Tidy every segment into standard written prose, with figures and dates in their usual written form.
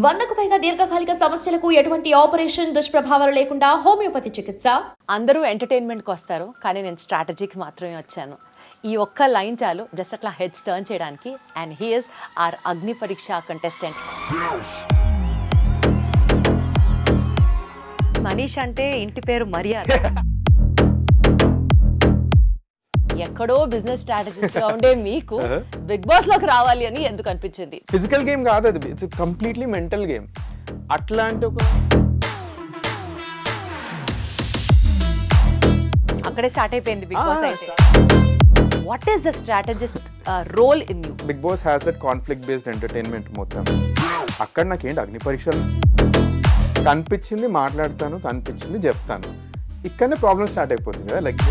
100కు పైగా దీర్ఘకాలిక సమస్యలకు ఎటువంటి ఆపరేషన్ దుష్ప్రభావాలు లేకుండా హోమియోపతి చికిత్స. అందరూ ఎంటర్టైన్మెంట్కి వస్తారు, కానీ నేను స్ట్రాటజీకి మాత్రమే వచ్చాను. ఈ ఒక్క లైన్ చాలు జస్ట్ అట్లా హెడ్స్ టర్న్ చేయడానికి. And he is our Agni Pariksha contestant. Manish అంటే ఇంటి పేరు మర్యాద. ఎక్కడో బిజినెస్ స్ట్రాటజిస్ట్ గా ఉండే మీకు బిగ్ బాస్ లోకి రావాలి అని ఎందుకు అనిపించింది? ఫిజికల్ గేమ్ కాదు అది, ఇట్స్ కంప్లీట్లీ మెంటల్ గేమ్. అట్లాంటి ఒక అక్కడే స్టార్ట్ అయిపోయింది బిగ్ బాస్. అయితే what is the strategist role in you? Bigg Boss has that conflict based entertainment మొత్తం. అక్కడ నాకేంటి అగ్ని పరీక్షలు కనిపించింది మాట్లాడతాను, కనిపించింది చెప్తాను. ఇక్కడనే ప్రాబ్లమ్ స్టార్ట్ అయిపోతుంది కదా. లైక్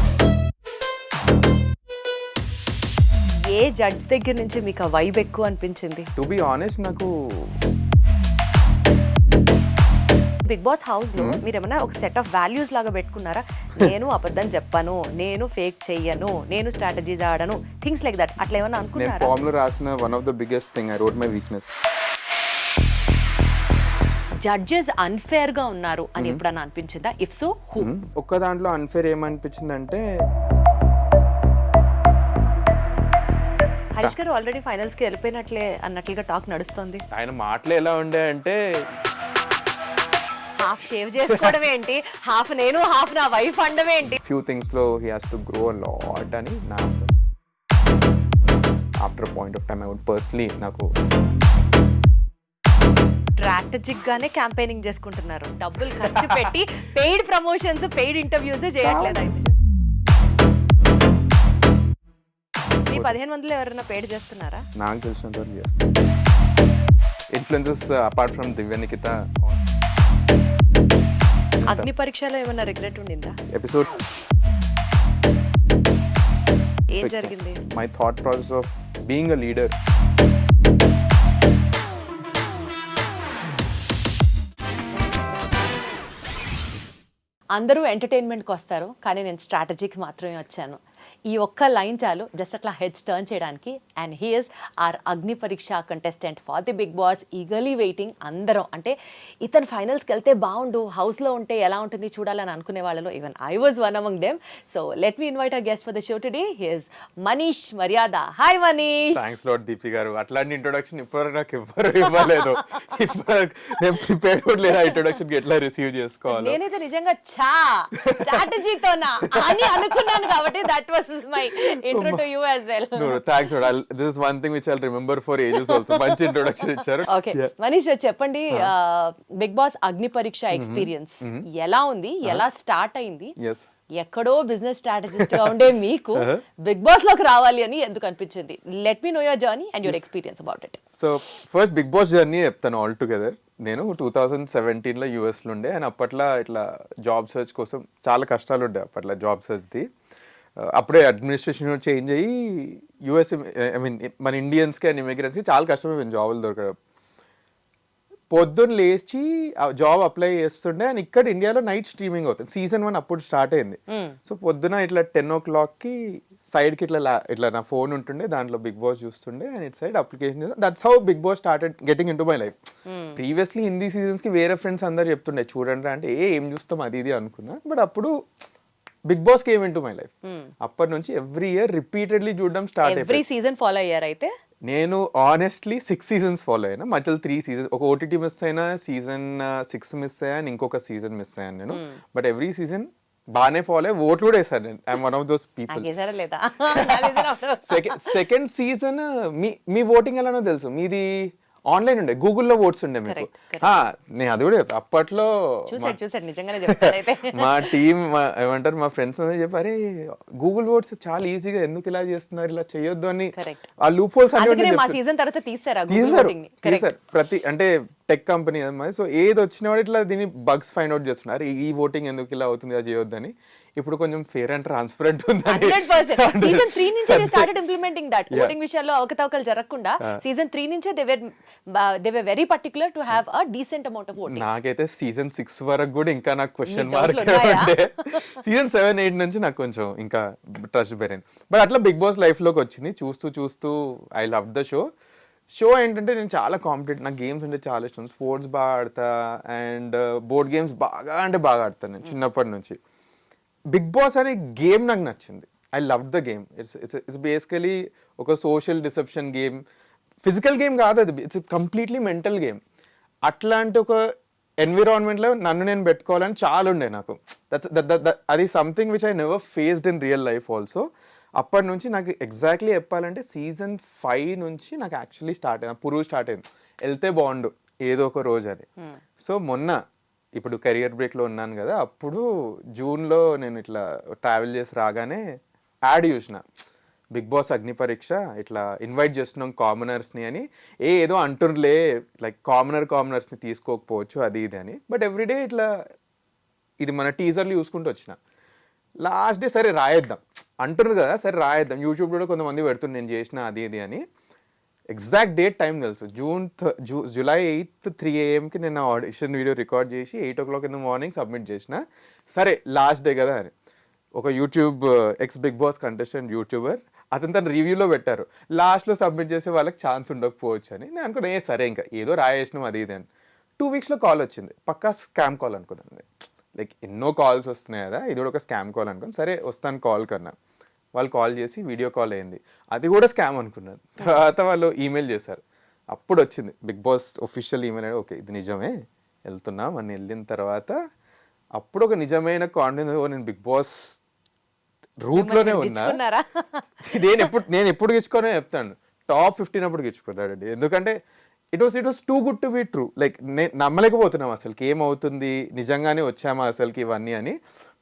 ఏ జడ్జ్ దగ్గర నుంచి మీకు ఆ వైబ్ ఎక్కువ అనిపించింది? టు బి ఆనెస్ట్, నాకు బిగ్ బాస్ హౌస్ లో మీరు ఏమైనా ఒక సెట్ ఆఫ్ వాల్యూస్ లాగా పెట్టుకున్నారా? నేను అబద్ధం చెప్పను, నేను ఫేక్ చెయ్యను, నేను స్ట్రాటజీస్ ఆడను, థింగ్స్ లైక్ దట్. అట్లా ఏమైనా నేను అనుకున్నారా? ఫామ్ లో రాసిన one of the biggest thing I wrote my weakness. Judges unfair గా ఉన్నారు అని ఎప్పుడన్నా అనిపించిందా? If so who? ఒక్క దాంట్లో అన్ఫేర్ ఏమనిపించింది అంటే, హరీష్ గారు ఆల్రెడీ ఫైనల్స్ కి వెళ్ళిపోయినట్లే అన్నట్లుగా టాక్ నడుస్తుంది. ఆయన మాటలు ఎలా ఉండే అంటే, హాఫ్ షేవ్ చేసుకోవడం ఏంటి, హాఫ్ నేను హాఫ్ నా వైఫ్ అండం ఏంటి? ఫ్యూ థింగ్స్ లో he has to grow a lot అని నా after point of time I would personally నాకు స్ట్రాటజిక్ గానే క్యాంపెయినింగ్ చేసుకుంటున్నారు, డబ్బులు ఖర్చు పెట్టి పెయిడ్ ప్రమోషన్స్, పెయిడ్ ఇంటర్వ్యూస్ చేయట్లేదు. అయితే మీ 15 మందిలో ఎవరైనా పెయిడ్ చేస్తున్నారా? నాకు తెలిసినంత వరకు చేస్తాను. Influences apart from Divya Nikhita. అగ్ని పరీక్షలో ఏమైనా రిగ్రెట్ ఉండిందా? ఎపిసోడ్ ఏం జరిగింది? My thought process of being a leader. అందరూ ఎంటర్టైన్మెంట్కి వస్తారు, కానీ నేను స్ట్రాటజీకి మాత్రమే వచ్చాను. ఈ ఒక్క లైన్ చాలు జస్ట్ అట్లా హెడ్స్ టర్న్ చేయడానికి. And he is our Agni Pariksha contestant for the Bigg Boss. Eagerly waiting అందరం. అంటే ఇతను ఫైనల్స్కి వెళ్తే బాగుండు, హౌస్లో ఉంటే ఎలా ఉంటుంది చూడాలని అనుకునే వాళ్ళలో even I was one among them. So let me invite our guest for the show today. He is Manish Maryada. Hi Manish. Thanks lot Deepti గారు. అట్లాంటి ఇంట్రొడక్షన్ ఇప్పటివరకు నాకు ఎవ్వరు ఇవ్వలేదు. నేను ప్రిపేర్ కూడా లేదా ఇంట్రొడక్షన్ ఎట్లా రిసీవ్ చేసుకోవాలి. నేనైతే నిజంగా స్ట్రాటజీతోనా అని అనుకున్నాను, కాబట్టి that was my intro to you as well. No, thanks. This is one thing which I'll remember for ages also. మంచి ఇంట్రొడక్షన్ ఇచ్చారు. ఓకే మనీష్, చెప్పండి, బిగ్ బాస్ అగ్ని పరీక్ష ఎక్స్పీరియన్స్ ఎలా ఉంది, ఎలా స్టార్ట్ అయింది? Yes. ఎక్కడో బిజినెస్ స్ట్రాటజిస్ట్ గా ఉండే మీకు బిగ్ బాస్ లోకి రావాలి అని ఎందుకు అనిపించింది? Let me know your journey and your experience about it. So first Bigg Boss journey చెప్తాను ఆల్ టుగెదర్. నేను 2017లో యూఎస్లో ఉండే, అండ్ అప్పట్లో ఇట్లా జాబ్ సర్చ్ కోసం చాలా కష్టాలు ఉండే అప్పట్లో జాబ్ సర్చ్ది. అప్పుడే అడ్మినిస్ట్రేషన్ చేంజ్ అయ్యి యూఎస్, ఐ మీన్ మన ఇండియన్స్కి అండ్ ఇమిగ్రెంట్స్కి చాలా కష్టమైపోయింది జాబులు దొరకడం. పొద్దున్న లేచి జాబ్ అప్లై చేస్తుండే, అండ్ ఇక్కడ ఇండియాలో నైట్ స్ట్రీమింగ్ అవుతుంది. సీజన్ 1 అప్పుడు స్టార్ట్ అయింది. సో పొద్దున ఇట్లా 10 o'clock సైడ్కి ఇట్లా నా ఫోన్ ఉంటుండే, దాంట్లో బిగ్ బాస్ చూస్తుండే, and it side application. That's how Bigg Boss started getting into my life. Previously Hindi సీజన్స్కి వేరే ఫ్రెండ్స్ అందరు చెప్తుండే చూడండి అంటే ఏం చూస్తాం అది ఇది అనుకున్నా. బట్ అప్పుడు Bigg Boss came into my life. అప్పటి నుంచి ఎవ్రీ ఇయర్ రిపీటెడ్లీ చూడడం స్టార్ట్ అయ్యింది. ఎవ్రీ సీజన్ ఫాలో అయ్యారు అయితే? నేను ఆనెస్ట్లీ 6 seasons ఫాలో అయినా, మధ్యలో 3 seasons, ఒక ఓటీటీ మిస్ అయినా, సీజన్ 6 మిస్ అయ్యాను, ఇంకొక సీజన్ మిస్ అయ్యాను నేను. బట్ ఎవ్రీ సీజన్ బాగానే ఫాలో అయ్యి ఓట్లు కూడా వేసాను నేను. I'm one of those people. Second season me voting ఎలానో తెలుసు, మీది ఆన్లైన్ ఉండే, గూగుల్లో ఓట్స్ ఉండే మీకు. నేను అది కూడా అప్పట్లో మా టీం ఏమంటారు, మా ఫ్రెండ్స్ అందరూ చెప్పారు, గూగుల్ ఓట్స్ చాలా ఈజీగా ఎందుకు ఇలా చేస్తున్నారు, ఇలా చేయొద్దు అని. ఆ లూప్ హోల్స్ తీసారు ప్రతి, అంటే టెక్ కంపెనీ అన్నమాట. సో ఏది వచ్చిన వాడు ఇట్లా దీన్ని బగ్స్ ఫైండ్ అవుట్ చేస్తున్నారు, ఈ ఓటింగ్ ఎందుకు ఇలా అవుతుంది, అది చేయొద్దని. ఇప్పుడు కొంచెం ఫేర్ అండ్ ట్రాన్స్పరెంట్ ఉంది. సీజన్ 3 నుంచి they started implementing that. Voting విషయాల్లో అవకతవకలు జరగకుండా సీజన్ 3 నుంచే they were very particular to have a decent amount of voting. నాకైతే సీజన్ 6 వరకు కూడా ఇంకా నాకు క్వశ్చన్ మార్క్ ఉండే. సీజన్ 7, 8 నుంచి నాకు కొంచెం ఇంకా ట్రస్ట్ పెరిగింది. బట్ అట్లా బిగ్ బాస్ లైఫ్ లోకి వచ్చింది. చూస్తూ I love the show. Show ఏంటంటే నేను చాలా కాంపిటేటివ్, నాకు గేమ్స్ అంటే చాలా ఇష్టం, స్పోర్ట్స్ బాగా ఆడతా అండ్ బోర్డ్ గేమ్స్ బాగా అంటే బాగా ఆడతాను నేను చిన్నప్పటి నుంచి. బిగ్ బాస్ అనే గేమ్ నాకు నచ్చింది. I love the game. It's basically ఒక social deception game. Physical game కాదు అది, ఇట్స్ కంప్లీట్లీ మెంటల్ గేమ్. అట్లాంటి ఒక ఎన్విరాన్మెంట్లో నన్ను నేను పెట్టుకోవాలని చాలా ఉండే నాకు. అది something which I never faced in real life also. అప్పటి నుంచి నాకు ఎగ్జాక్ట్లీ చెప్పాలంటే సీజన్ 5 నుంచి నాకు యాక్చువల్లీ స్టార్ట్ అయింది, పురుగు స్టార్ట్ అయింది, వెళ్తే బాగుండు ఏదో ఒక రోజు అని. సో మొన్న ఇప్పుడు కెరియర్ బ్రేక్లో ఉన్నాను కదా, అప్పుడు జూన్లో నేను ఇట్లా ట్రావెల్ చేసి రాగానే యాడ్ చూసిన, బిగ్ బాస్ అగ్ని పరీక్ష ఇట్లా ఇన్వైట్ చేస్తున్నాం కామనర్స్ని అని. ఏదో అంటుర్లే లైక్ కామనర్స్ని తీసుకోకపోవచ్చు అది ఇది అని. బట్ ఎవ్రీడే ఇట్లా ఇది మన టీజర్లు చూసుకుంటూ వచ్చిన. లాస్ట్ డే సరే రాయేద్దాం అంటున్నారు కదా, సరే రాయేద్దాం, యూట్యూబ్లో కూడా కొంతమంది పెడుతుంది నేను చేసిన అది ఇది అని. ఎగ్జాక్ట్ డేట్ టైం తెలుసు, జూలై 8th 3 AM నేను ఆడిషన్ వీడియో రికార్డ్ చేసి 8 o'clock in the morning submit చేసిన. సరే లాస్ట్ డే కదా అని ఒక YouTube ex Bigg boss contestant YouTuber అతను తన రివ్యూలో పెట్టారు, లాస్ట్లో సబ్మిట్ చేసే వాళ్ళకి ఛాన్స్ ఉండకపోవచ్చు అని. నేను అనుకున్నా సరే ఇంకా ఏదో రాయేసినాం అది ఇది అని. 2 weeksలో కాల్ వచ్చింది, పక్కా స్కామ్ కాల్ అనుకున్నాను. లైక్ ఎన్నో కాల్స్ వస్తున్నాయి కదా, ఇది కూడా ఒక స్కామ్ కాల్ అనుకుని సరే వస్తాను కాల్ కన్నా. వాళ్ళు కాల్ చేసి వీడియో కాల్ అయింది, అది కూడా స్కామ్ అనుకున్నాను. తర్వాత వాళ్ళు ఈమెయిల్ చేశారు, అప్పుడు వచ్చింది Bigg Boss official email. Okay ఇది నిజమే, వెళ్తున్నాం అని. వెళ్ళిన తర్వాత అప్పుడు ఒక నిజమైన కాన్ఫిడెన్స్, నేను బిగ్ బాస్ రూట్లోనే ఉన్నా. నేను ఎప్పుడు గెలుచుకోనే చెప్తాను, టాప్ 15 అప్పుడు గెలుచుకున్నాడండి. ఎందుకంటే it was too good to be true. Like నేను నమ్మలేకపోతున్నాం అసలుకి ఏమవుతుంది, నిజంగానే వచ్చామా అసలుకి ఇవన్నీ అని.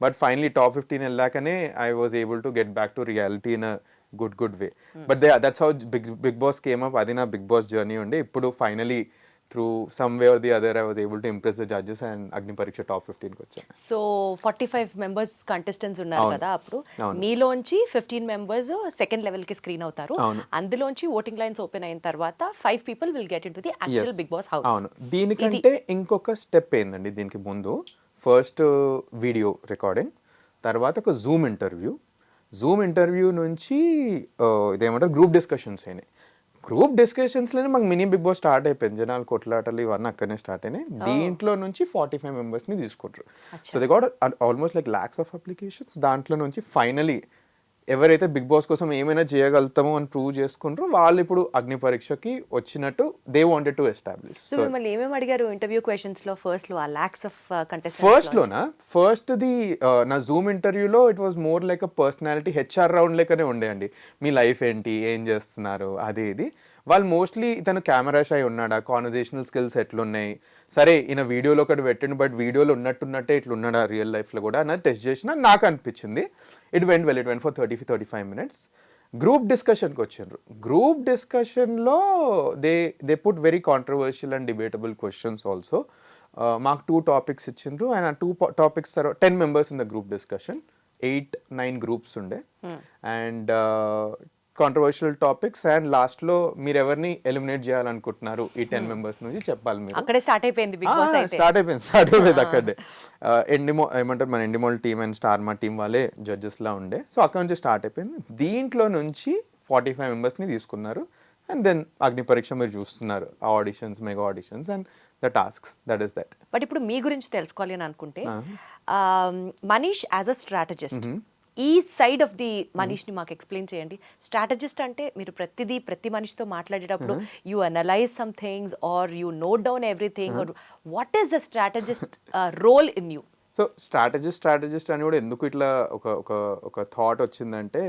బట్ ఫైనలీ టాప్ 15 వెళ్ళాకనే I was able to get back to reality in a good way. But that's how Bigg Boss came up. అది నా బిగ్ బాస్ జర్నీ ఉండే. ఇప్పుడు finally through some way or the other I was able to impress the judges and Agnipariksha top 15కి వచ్చాను. So 45 members contestants ఉన్నారు కదా అప్పుడు, మీలోంచి 15 members second level కి స్క్రీన్ అవుతారు. అందులోంచి ఓటింగ్ లైన్స్ ఓపెన్ అయిన తర్వాత 5 people will get into the actual Bigg boss house. అవును, దీనికంటే ఇంకొక స్టెప్ ఏందండి దీనికి ముందు. ఫస్ట్ వీడియో రికార్డింగ్, తర్వాత ఒక జూమ్ ఇంటర్వ్యూ నుంచి ఇదేమంటారు గ్రూప్ డిస్కషన్స్ అయినాయి. గ్రూప్ డిస్కషన్స్లోనే మాకు మినీ బిగ్ బాస్ స్టార్ట్ అయిపోయింది. జనాలు కొట్లాటలు ఇవన్నీ అక్కడనే స్టార్ట్ అయినాయి. దీంట్లో నుంచి 45 మెంబర్స్ని తీసుకుంటారు. So they got almost like lakhs of applications. దాంట్లో నుంచి ఫైనలీ ఎవరైతే బిగ్ బాస్ కోసం ఏమైనా చేయగలుగుతామో అని ప్రూవ్ చేసుకుంటారో వాళ్ళు ఇప్పుడు అగ్ని పరీక్షకి వచ్చినట్టు they wanted to establish. So మిమ్మల్ని ఏమేమి అడిగారు ఇంటర్వ్యూ క్వశ్చన్స్ లో? ఫస్ట్ లో ఆ lakhs of contestants first the నా జూమ్ ఇంటర్వ్యూలో it was more like a personality HR round లెక్కనే ఉండేయండి. మీ లైఫ్ ఏంటి, ఏం చేస్తున్నారు, అది ఇది. వాళ్ళు మోస్ట్లీ ఇతను కెమెరా షై ఉన్నాడా, కాన్వర్జేషనల్ స్కిల్స్ ఎట్లున్నాయి, సరే ఈయన వీడియోలో ఒకటి పెట్టిండు బట్ వీడియోలో ఉన్నట్టే ఇట్లున్నాడా రియల్ లైఫ్లో కూడా అన్నది టెస్ట్ చేసిన నాకు అనిపించింది. It went for 35 minutes. Group డిస్కషన్కి వచ్చిండ్రు. గ్రూప్ డిస్కషన్లో they put very controversial and debatable questions also. మాకు 2 topics ఇచ్చిండ్రు అండ్ ఆ 2 topics 10 members in the group discussion, 8-9 groups ఉండే. అండ్ కాంట్రవర్షియల్ టాపిక్స్ అండ్ లాస్ట్లో మీరు ఎవరిని ఎలిమినేట్ చేయాలనుకుంటున్నారు ఈ 10 members నుంచి చెప్పాలి మీరు. అక్కడే స్టార్ట్ అయిపోయింది బిగ్ బాస్. స్టార్ట్ అయిపోయింది అక్కడే. ఏమంటారు మన ఎండిమోల్ టీమ్ అండ్ స్టార్మా టీమ్ వాళ్ళే జడ్జెస్లా ఉండే. సో అక్కడ నుంచి స్టార్ట్ అయిపోయింది. దీంట్లో నుంచి 45 members తీసుకున్నారు. అండ్ దెన్ అగ్ని పరీక్ష మీరు చూస్తున్నారు, auditions, mega auditions and the tasks, that is that. But ఇప్పుడు మీ గురించి తెలుసుకోవాలి అని అనుకుంటే, మనీష్ యాజ్ అ స్ట్రాటజిస్ట్, ఈ సైడ్ ఆఫ్ ది మనీష్ని మాకు ఎక్స్ప్లెయిన్ చేయండి. స్ట్రాటజిస్ట్ అంటే మీరు ప్రతి మనిషితో మాట్లాడేటప్పుడు you analyse some things are you note down everything, what is the strategist role in you? So strategist అని కూడా ఎందుకు ఇట్లా ఒక థాట్ వచ్చిందంటే,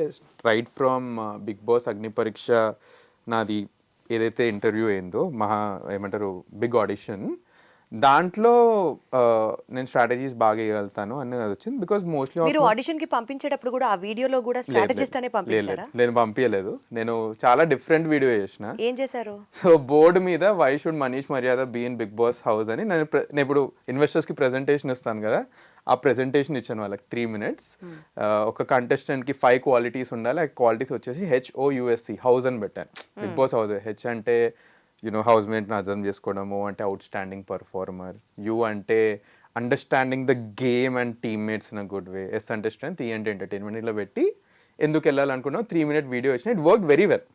రైట్ ఫ్రమ్ బిగ్ బాస్ అగ్ని పరీక్ష నాది ఏదైతే ఇంటర్వ్యూ అయిందో ఏమంటారు బిగ్ ఆడిషన్, దాంట్లో నేను స్ట్రాటజీస్ బాగా వేయగలుగుతాను అనేది వచ్చింది. బికాస్ మోస్ట్లీ మీరు ఆడిషన్కి పంపించేటప్పుడు కూడా ఆ వీడియోలో కూడా స్ట్రాటజిస్ట్ అనే పంపించారా? నేను పంపించలేదు, నేను చాలా డిఫరెంట్ వీడియో చేసిన. ఏం చేశారు? సో బోర్డు మీద why should Manish Maryada be in Bigg boss house అని నేను ఇప్పుడు ఇన్వెస్టర్స్కి ప్రెజెంటేషన్ ఇస్తాను కదా, ఆ ప్రెజెంటేషన్ ఇచ్చాను వాళ్ళకి 3 minutes. ఒక కంటెస్టెంట్కి 5 qualities ఉండాలి. ఆ క్వాలిటీస్ వచ్చేసి HOUSE హౌస్ అని పెట్టాను. Bigg boss house. హెచ్ అంటే హౌస్ మేట్ని అర్థం చేసుకోవడము, అంటే అవుట్ స్టాండింగ్ పర్ఫార్మర్. యూ అంటే understanding the game and teammates in a good way. S అంటే స్ట్రెంత్, ఈ అంటే ఎంటర్టైన్మెంట్. ఇలా పెట్టి ఎందుకు వెళ్ళాలనుకున్నావు 3 minute వీడియో వచ్చిన. It work very well.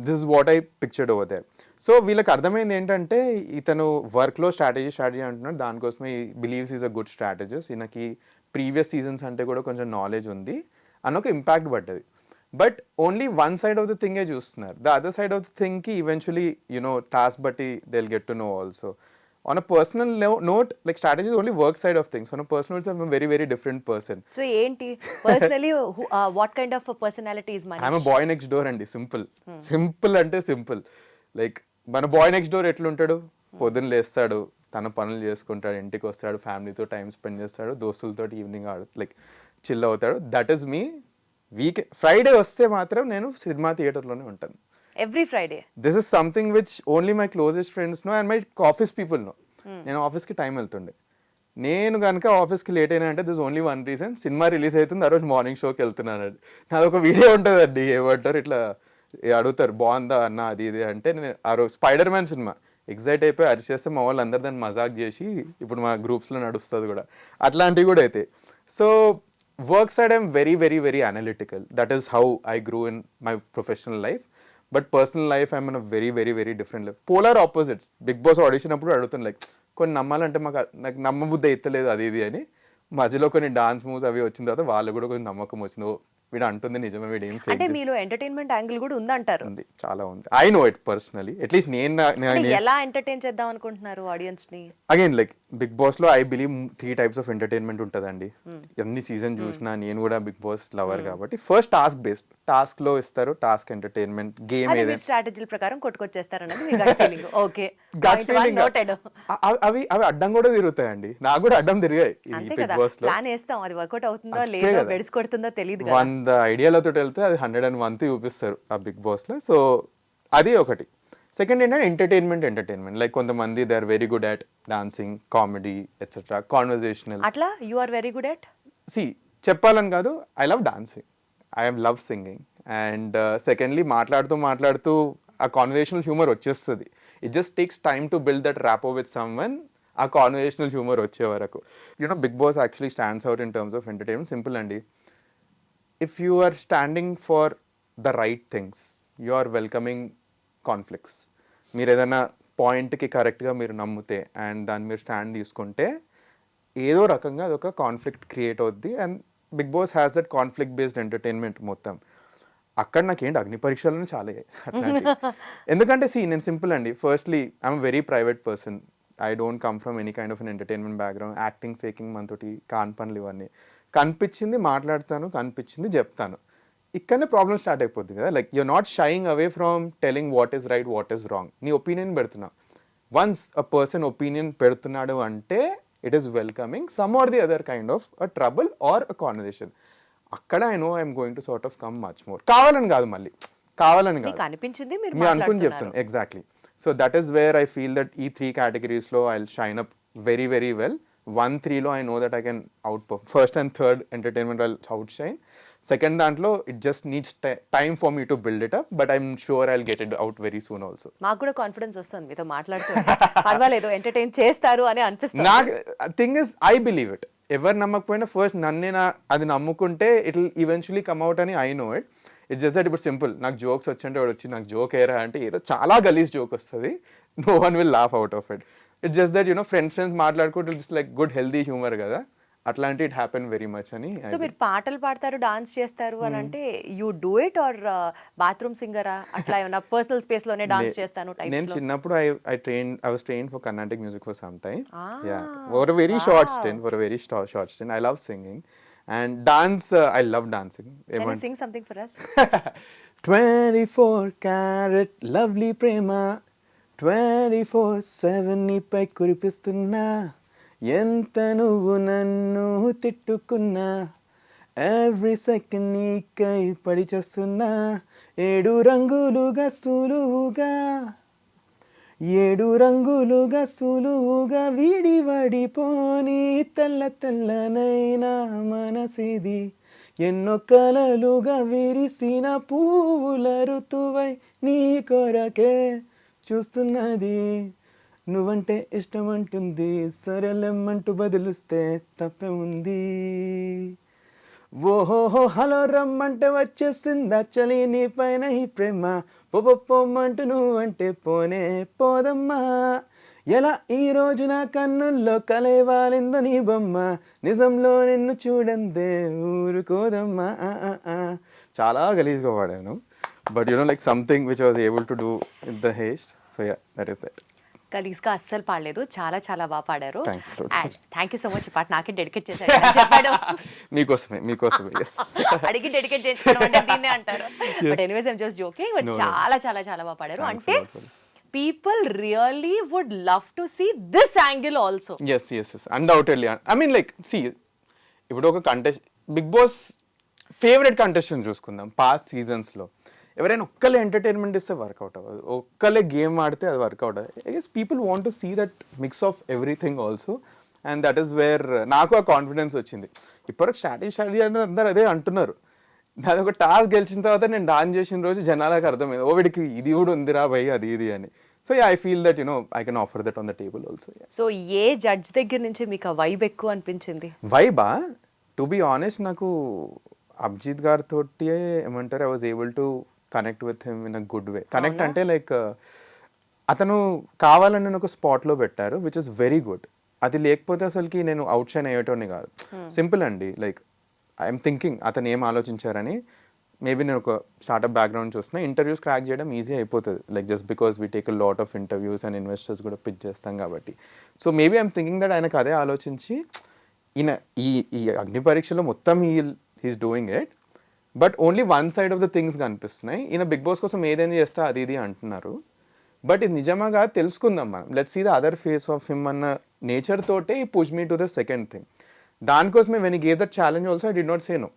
This is what I pictured over there. So వీళ్ళకి అర్థమైంది ఏంటంటే ఇతను వర్క్లో స్ట్రాటజీ అంటున్నాడు, దానికోసమే believes is a good strategist, ఈయనకి ప్రీవియస్ సీజన్స్ అంటే కూడా కొంచెం నాలెడ్జ్ ఉంది అని ఒక ఇంపాక్ట్ పడ్డది. But only one side of the థింగే చూస్తున్నారు. The other side of the థింగ్కి ఈవెన్చువలీ టాస్క్ బట్టి they will get to know also. On a personal note, like strategy is only work side of things. On a personal note, I'm a very, very different person. So enti personally what kind of a personality is Manish? I'm a boy next door and simple. Simple ante simple. Like మన bye next door ఎట్లుంటాడు, పొద్దున్న లేస్తాడు, తన పనులు చేసుకుంటాడు, ఇంటికి వస్తాడు, ఫ్యామిలీతో time spend చేస్తాడు, దోస్తులతో ఈవినింగ్ లైక్ చిల్ అవుతాడు. That is me. ఫ్రైడే వస్తే మాత్రం నేను సినిమా థియేటర్లోనే ఉంటాను. Every Friday. This is something which only my closest friends know and my office people know. నేను ఆఫీస్కి టైం వెళ్తుండే. నేను కనుక ఆఫీస్కి లేట్ అయినా అంటే this only one reason, cinema release అవుతుంది ఆ రోజు మార్నింగ్ షోకి వెళ్తున్నాను అండి. నాది ఒక వీడియో ఉంటుందండి, ఏమంటారు ఇట్లా అడుగుతారు బాగుందా అన్న అది ఇది అంటే, నేను ఆ రోజు స్పైడర్ మ్యాన్ సినిమా ఎగ్జైట్ అయిపోయి అరిచేస్తే మా వాళ్ళు అందరు దాన్ని మజాక్ చేసి ఇప్పుడు మా గ్రూప్స్లో నడుస్తుంది కూడా, అట్లాంటివి కూడా అయితే. So work side I'm very very very analytical. That is how I grew in my professional life. But personal life I'm in very very very different life. Polar opposites. Bigg Boss audition అప్పుడు అడుగుతాను like కొన్ని నమ్మాలంటే నాకు నమ్మబుద్ధి ఎత్తలేదు అది ఇది అని. మధ్యలో కొన్ని డాన్స్ మూవ్స్ అవి వచ్చిన తర్వాత వాళ్ళు కూడా కొంచెం నమ్మకం వచ్చింది, ఓ వీడు అంటుంది నిజమే, వీడు ఏం అంటే మీలో ఎంటర్టైన్మెంట్ యాంగిల్ కూడా ఉందంటారు. ఉంది, చాలా ఉంది. I know it personally. At least నేను ఎలా ఎంటర్టైన్ చేద్దాం అనుకుంటున్నారు ఆడియన్స్ ని? అగైన్ లైక్ బిగ్ బాస్ లో I believe 3 types of entertainment ఉంటుందండి. ఎన్ని సీజన్ చూసినా నేను కూడా బిగ్ బాస్ లవర్ కాబట్టి ఫస్ట్ టాస్క్ బేస్డ్. టాస్క్ లో ఇస్తారు, టాస్క్ ఎంటర్టైన్మెంట్ గేమ్ ఏదైనా స్ట్రాటజీల ప్రకారం కొట్టుకొచ్చేస్తారన్నది మీ gut feeling. Okay, gut feeling. అవి అడ్డం కూడా తిరుగుతాయండి, నాకు కూడా అడ్డం తిరిగాయి ఈ బిగ్ బాస్ లో. ప్లాన్ వేస్తాం, అది వర్కౌట్ అవుతుందో లేదో బెడ్స్ కొడుతుందో తెలియదు కదా. 100 ఐడియాలతో వెళ్తే అది 101 చూపిస్తారు ఆ బిగ్ బాస్ లో. సో అది ఒకటి. సెకండ్ ఏంటంటే ఎంటర్టైన్మెంట్. లైక్ కొంతమంది they are very good at dancing, comedy etcetera, conversational. అట్లా you are very good at చెప్పాలని కాదు, I love dancing, I love singing. And secondly మాట్లాడుతూ ఆ కాన్వర్జేషనల్ హ్యూమర్ వచ్చేస్తుంది. It just takes time to build that rapport with someone. ఆ conversational humour వచ్చే వరకు Bigg Boss actually stands out in terms of entertainment. Simple అండి. If you are standing for the right things, you are welcoming conflicts. మీరు ఏదైనా పాయింట్కి కరెక్ట్గా మీరు నమ్మితే అండ్ దాన్ని మీరు స్టాండ్ తీసుకుంటే ఏదో రకంగా అదొక కాన్ఫ్లిక్ట్ క్రియేట్ అవుద్ది. And Bigg Boss has that conflict based entertainment మొత్తం. అక్కడ నాకేంటి అగ్ని పరీక్షలను చాలా అట్లాంటి. ఎందుకంటే నేను సింపుల్ అండి. Firstly I'm very private person. I don't come from any kind of an entertainment background. Acting, faking మనతోటి కాని పనులు ఇవన్నీ. కనిపించింది మాట్లాడతాను, కనిపించింది చెప్తాను. ఇక్కడనే ప్రాబ్లమ్ స్టార్ట్ అయిపోద్ది కదా. Like you're not shying away from telling what is right, what is wrong. నీ ఒపీనియన్ పెడుతున్నా. వన్స్ అ పర్సన్ ఒపీనియన్ పెడుతున్నాడు అంటే it is welcoming some or the other kind of a trouble or a conversation. అక్కడ I know I'm going to sort of come much more. కావాలని కాదు, మళ్ళీ కావాలని కాదు, అనిపించింది మీరు అనుకుని చెప్తాను. Exactly. So that is where I feel that ఈ 3 categories I will shine up very very well. 1, 3లో I know that I can outperform. First and third entertainment I outshine. Second దాంట్లో it just needs time for me to build it up, but I'm sure I will get it out very soon also. మాకు కూడా confidence వస్తుంది మీతో మాట్లాడుతూ. పర్వాలేదు, entertain చేస్తారు అని అనిపిస్తుంది. నాకు thing is I believe it. ఎవరు నమ్మకపోయినా ఫస్ట్ నన్నే అది నమ్ముకుంటే it will eventually come out అని I know it. It's just that ఇప్పుడు సింపుల్. నాకు జోక్స్ వచ్చంటే వాడు వచ్చి నాకు జోక్ ఏరా అంటే ఏదో చాలా గలీజ్ జోక్ వస్తుంది, no one will laugh out of it. It's just that friends మాట్లాడుకుంటే it's like good healthy humour కదా, అట్లాంటి ఇట్ హ్యాపెన్ వెరీ మచ్ అని. సో మీరు పాటలు పాడతారు, డాన్స్ చేస్తారు అని అంటే you do it or bathroom సింగరా? అట్లా ఏమన్నా పర్సనల్ స్పేస్ లోనే డాన్స్ చేస్తాను? నేను చిన్నప్పుడు I was trained for Carnatic music for some time. Yeah, for a very short stint. I love singing and dance. I love dancing. Can you sing something for us? 24 karat lovely prema 24/7 నీపై కురిపిస్తున్నా, ఎంత నువ్వు నన్ను తిట్టుకున్నా, every second నీకై పడి చేస్తున్నా, 7 రంగులుగా సులువుగా, 7 రంగులుగా సులువుగా విడివడిపోని తెల్ల తెల్లనైనా మనసిది, ఎన్నో కలలుగా విరిసిన పువ్వుల ఋతువై నీ కొరకే చూస్తున్నది, నువ్వంటే ఇష్టమంటుంది, సరేలేమంటూ బదులిస్తే తప్పే ఉంది, ఓహోహో హలో రమ్మంటే వచ్చేసిందా చలి నీ పైన ఈ ప్రేమ, పొమ్మంటూ నువ్వంటే పోనే పోదమ్మా, ఎలా ఈ రోజు నా కన్నుల్లో కలేవాలిందో నీ బొమ్మ, నిజంలో నిన్ను చూడందే ఊరుకోదమ్మా. చాలా గలీజ్గా పాడాను, but like something which was able to do in the haste. So yeah, that is that. గలీజ్గా అస్సలు పాడలేదు, చాలా చాలా బాగా పాడారు. Thanks, Lord. And thank you so much. ఈ పాట నాకే డెడికేట్ చేశాడు అని చెప్పాడు. మీకోసమే yes. అడిగి డెడికేట్ చేయించుకోవడం అంటే దీన్నే అంటారు. But anyways I'm just joking. But No, no. చాలా చాలా చాలా బాగా పాడారు. Thanks అంటే a lot, Lord. People really would love to see this angle also. yes undoubtedly. I mean like see, ఇప్పుడు ఒక బిగ్ బాస్ ఫేవరెట్ కంటెస్టెంట్ చూసుకుందాం past సీజన్స్లో, ఎవరైనా ఒక్కలే ఎంటర్టైన్మెంట్ ఇస్తే వర్కౌట్ అవ్వదు, ఒక్కలే గేమ్ ఆడితే అది వర్కౌట్ అవ్వదు. I guess people want to see that mix of everything also, and that is where నాకు ఆ కాన్ఫిడెన్స్ వచ్చింది. ఇప్పుడు స్ట్రాటజీ అనేది అందరూ అదే అంటున్నారు, నాది ఒక టాస్క్ గెలిచిన తర్వాత నేను డాన్స్ చేసిన రోజు జనాలకు అర్థమైంది, ఓ వీడికి ఇది కూడా ఉందిరా భయ్ అది ఇది అని. So I feel that I can offer that on the table also. So A judge దగ్గర నుంచి మీకు ఆ వైబ్ ఎక్కువ అనిపించింది? వైబా, టు బి ఆనెస్ట్ నాకు అభిజిత్ గారితో ఏమంటారు, I was able to connect with him in a good way. Connect అంటే లైక్ అతను కావాలని నేను ఒక స్పాట్లో పెట్టారు, విచ్ ఇస్ వెరీ గుడ్. అది లేకపోతే అసలుకి నేను అవుట్ షైన్ అయ్యేటోని కాదు. సింపుల్ అండి, లైక్ ఐఎమ్ థింకింగ్ అతను ఏం ఆలోచించారని. మేబీ నేను ఒక స్టార్ట్అప్ బ్యాక్గ్రౌండ్ చూస్తున్నా, ఇంటర్వ్యూస్ క్రాక్ చేయడం ఈజీ అయిపోతుంది, like just because we take a lot of interviews and investors కూడా పిచ్ చేస్తాం కాబట్టి. So maybe I'm thinking that ఆయనకు అదే ఆలోచించి ఈయన ఈ అగ్ని పరీక్షలో మొత్తం he's doing it, but only one side of the things కనిపిస్తున్నాయి. ఈయన బిగ్ బాస్ కోసం ఏదైనా చేస్తా అది ఇది అంటున్నారు, బట్ ఇది నిజమాగా తెలుసుకుందాం మనం. Let's see the other face of him అన్న నేచర్ తోటే ఈ push me to the second thing. దానికోసమే when he gave that challenge also I did not say no.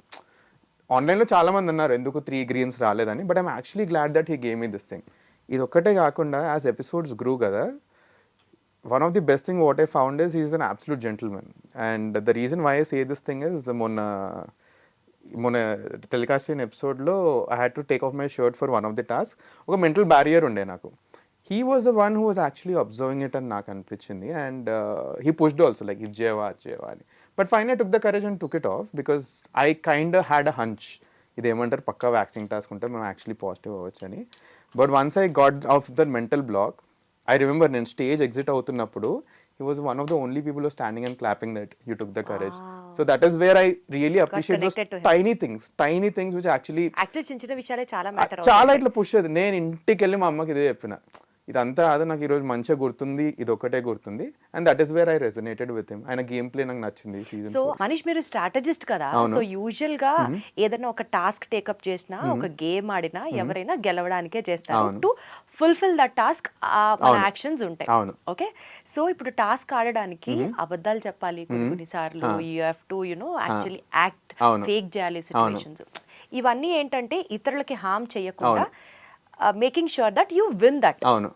ఆన్లైన్లో చాలామంది అన్నారు ఎందుకు 3 greens రాలేదని, but I'm actually glad that he gave me this thing. ఇది ఒక్కటే కాకుండా యాజ్ ఎపిసోడ్స్ గ్రూ కదా, one of the best thing what I found is he's an absolute gentleman, and the reason why I say this thing is మొన్న telecast అయిన ఎపిసోడ్లో I had to take off my shirt for one of the task. ఒక mental barrier ఉండే నాకు. He was the one who was actually observing it అని నాకు అనిపించింది, and he pushed also like ఇది చేయవా అని. But fine I took the courage and took it off because I kind had a hunch, ఇదేమంటారు పక్కా వ్యాక్సింగ్ టాస్క్ ఉంటే మనం యాక్చువల్లీ పాజిటివ్ అవ్వచ్చు అని. But once I got of the mental block, I remember నేను స్టేజ్ ఎగ్జిట్ అవుతున్నప్పుడు he was one of the only people who was standing and clapping that you took the courage. So that is where I really appreciate those tiny things which actually చిన్న చిన్న విషయాలే చాలా matter. చాలా ఇట్లా push అయ్యేది. నేను ఇంటికి వెళ్ళి మా అమ్మకి ఇదే చెప్పిన, ఇదంతా అదే నాకు ఈరోజు మంచిగా గుర్తుంది, ఇది ఒకటే గుర్తుంది, and that is where I resonated with him. ఆయన గేమ్ ప్లే నాకు నచ్చింది సీజన్. సో మనీష్ మీరు స్ట్రాటజిస్ట్ కదా, సో యూజువల్ గా ఏదైనా ఒక టాస్క్ టేకప్ చేసినా ఒక గేమ్ ఆడినా ఎవరైనా గెలవడానికే చేస్తారు. టు ఫుల్ఫిల్ దట్ టాస్క్ మన యాక్షన్స్ ఉంటాయి. ఓకే, సో ఇప్పుడు టాస్క్ ఆడడానికి అబద్ధాలు చెప్పాలి కొన్నిసార్లు, you have to actually act, fake చేయాలి సిచ్యువేషన్స్. ఇవన్నీ ఏంటంటే ఇతరులకి హార్మ్ చేయకుండా making sure that you win that. అవును.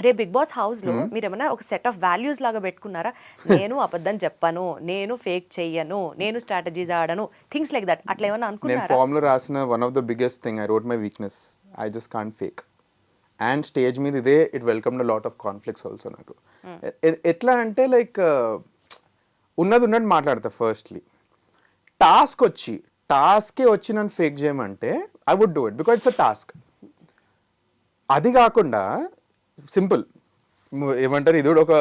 రే బిగ్ బాస్ హౌస్ లో మీరు ఏమైనా ఒక సెట్ ఆఫ్ వాల్యూస్ లాగా పెట్టుకున్నారా? నేను అబద్ధం చెప్పను, నేను ఫేక్ చెయ్యను, నేను స్ట్రాటజీస్ ఆడను, థింగ్స్ లైక్ దట్, అట్లా ఏమైనా అనుకున్నారా? నేను ఫామ్ లో రాసిన one of the biggest thing I wrote my weakness, I just can't fake. And stage మీద ఇదే it welcome the lot of conflicts also నాకు. ఎట్లా అంటే లైక్ ఉన్నది ఉన్నట్టు మాట్లాడతా. ఫస్ట్లీ టాస్కే వచ్చి నన్ను ఫేక్ చేయమంటే I would do it because it's a task. అది కాకుండా సింపుల్ ఏమంటారు, ఇది కూడా ఒక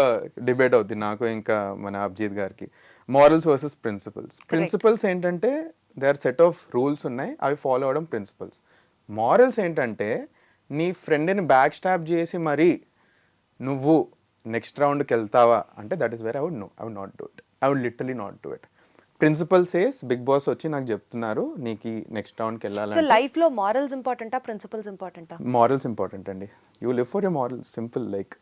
డిబేట్ అవుతుంది నాకు ఇంకా మన అభిజిత్ గారికి. మారల్స్ వర్సెస్ ప్రిన్సిపల్స్ ఏంటంటే they are set of rules ఉన్నాయి, అవి ఫాలో అవడం ప్రిన్సిపల్స్. మారల్స్ ఏంటంటే నీ ఫ్రెండ్ని బ్యాక్ స్టాప్ చేసి మరీ నువ్వు నెక్స్ట్ రౌండ్కి వెళ్తావా అంటే that is where I would not do it. I would literally not do it. Principle says Bigg Boss వచ్చి నాకు చెప్తున్నారు నీకు నెక్స్ట్ రౌండ్కి వెళ్ళాలి. సో లైఫ్ లో మారల్స్ ఇంపార్టెంటా, ప్రిన్సిపల్స్ ఇంపార్టెంటా? మారల్స్ ఇంపార్టెంట్ అండి. You live for your morals. Simple. Like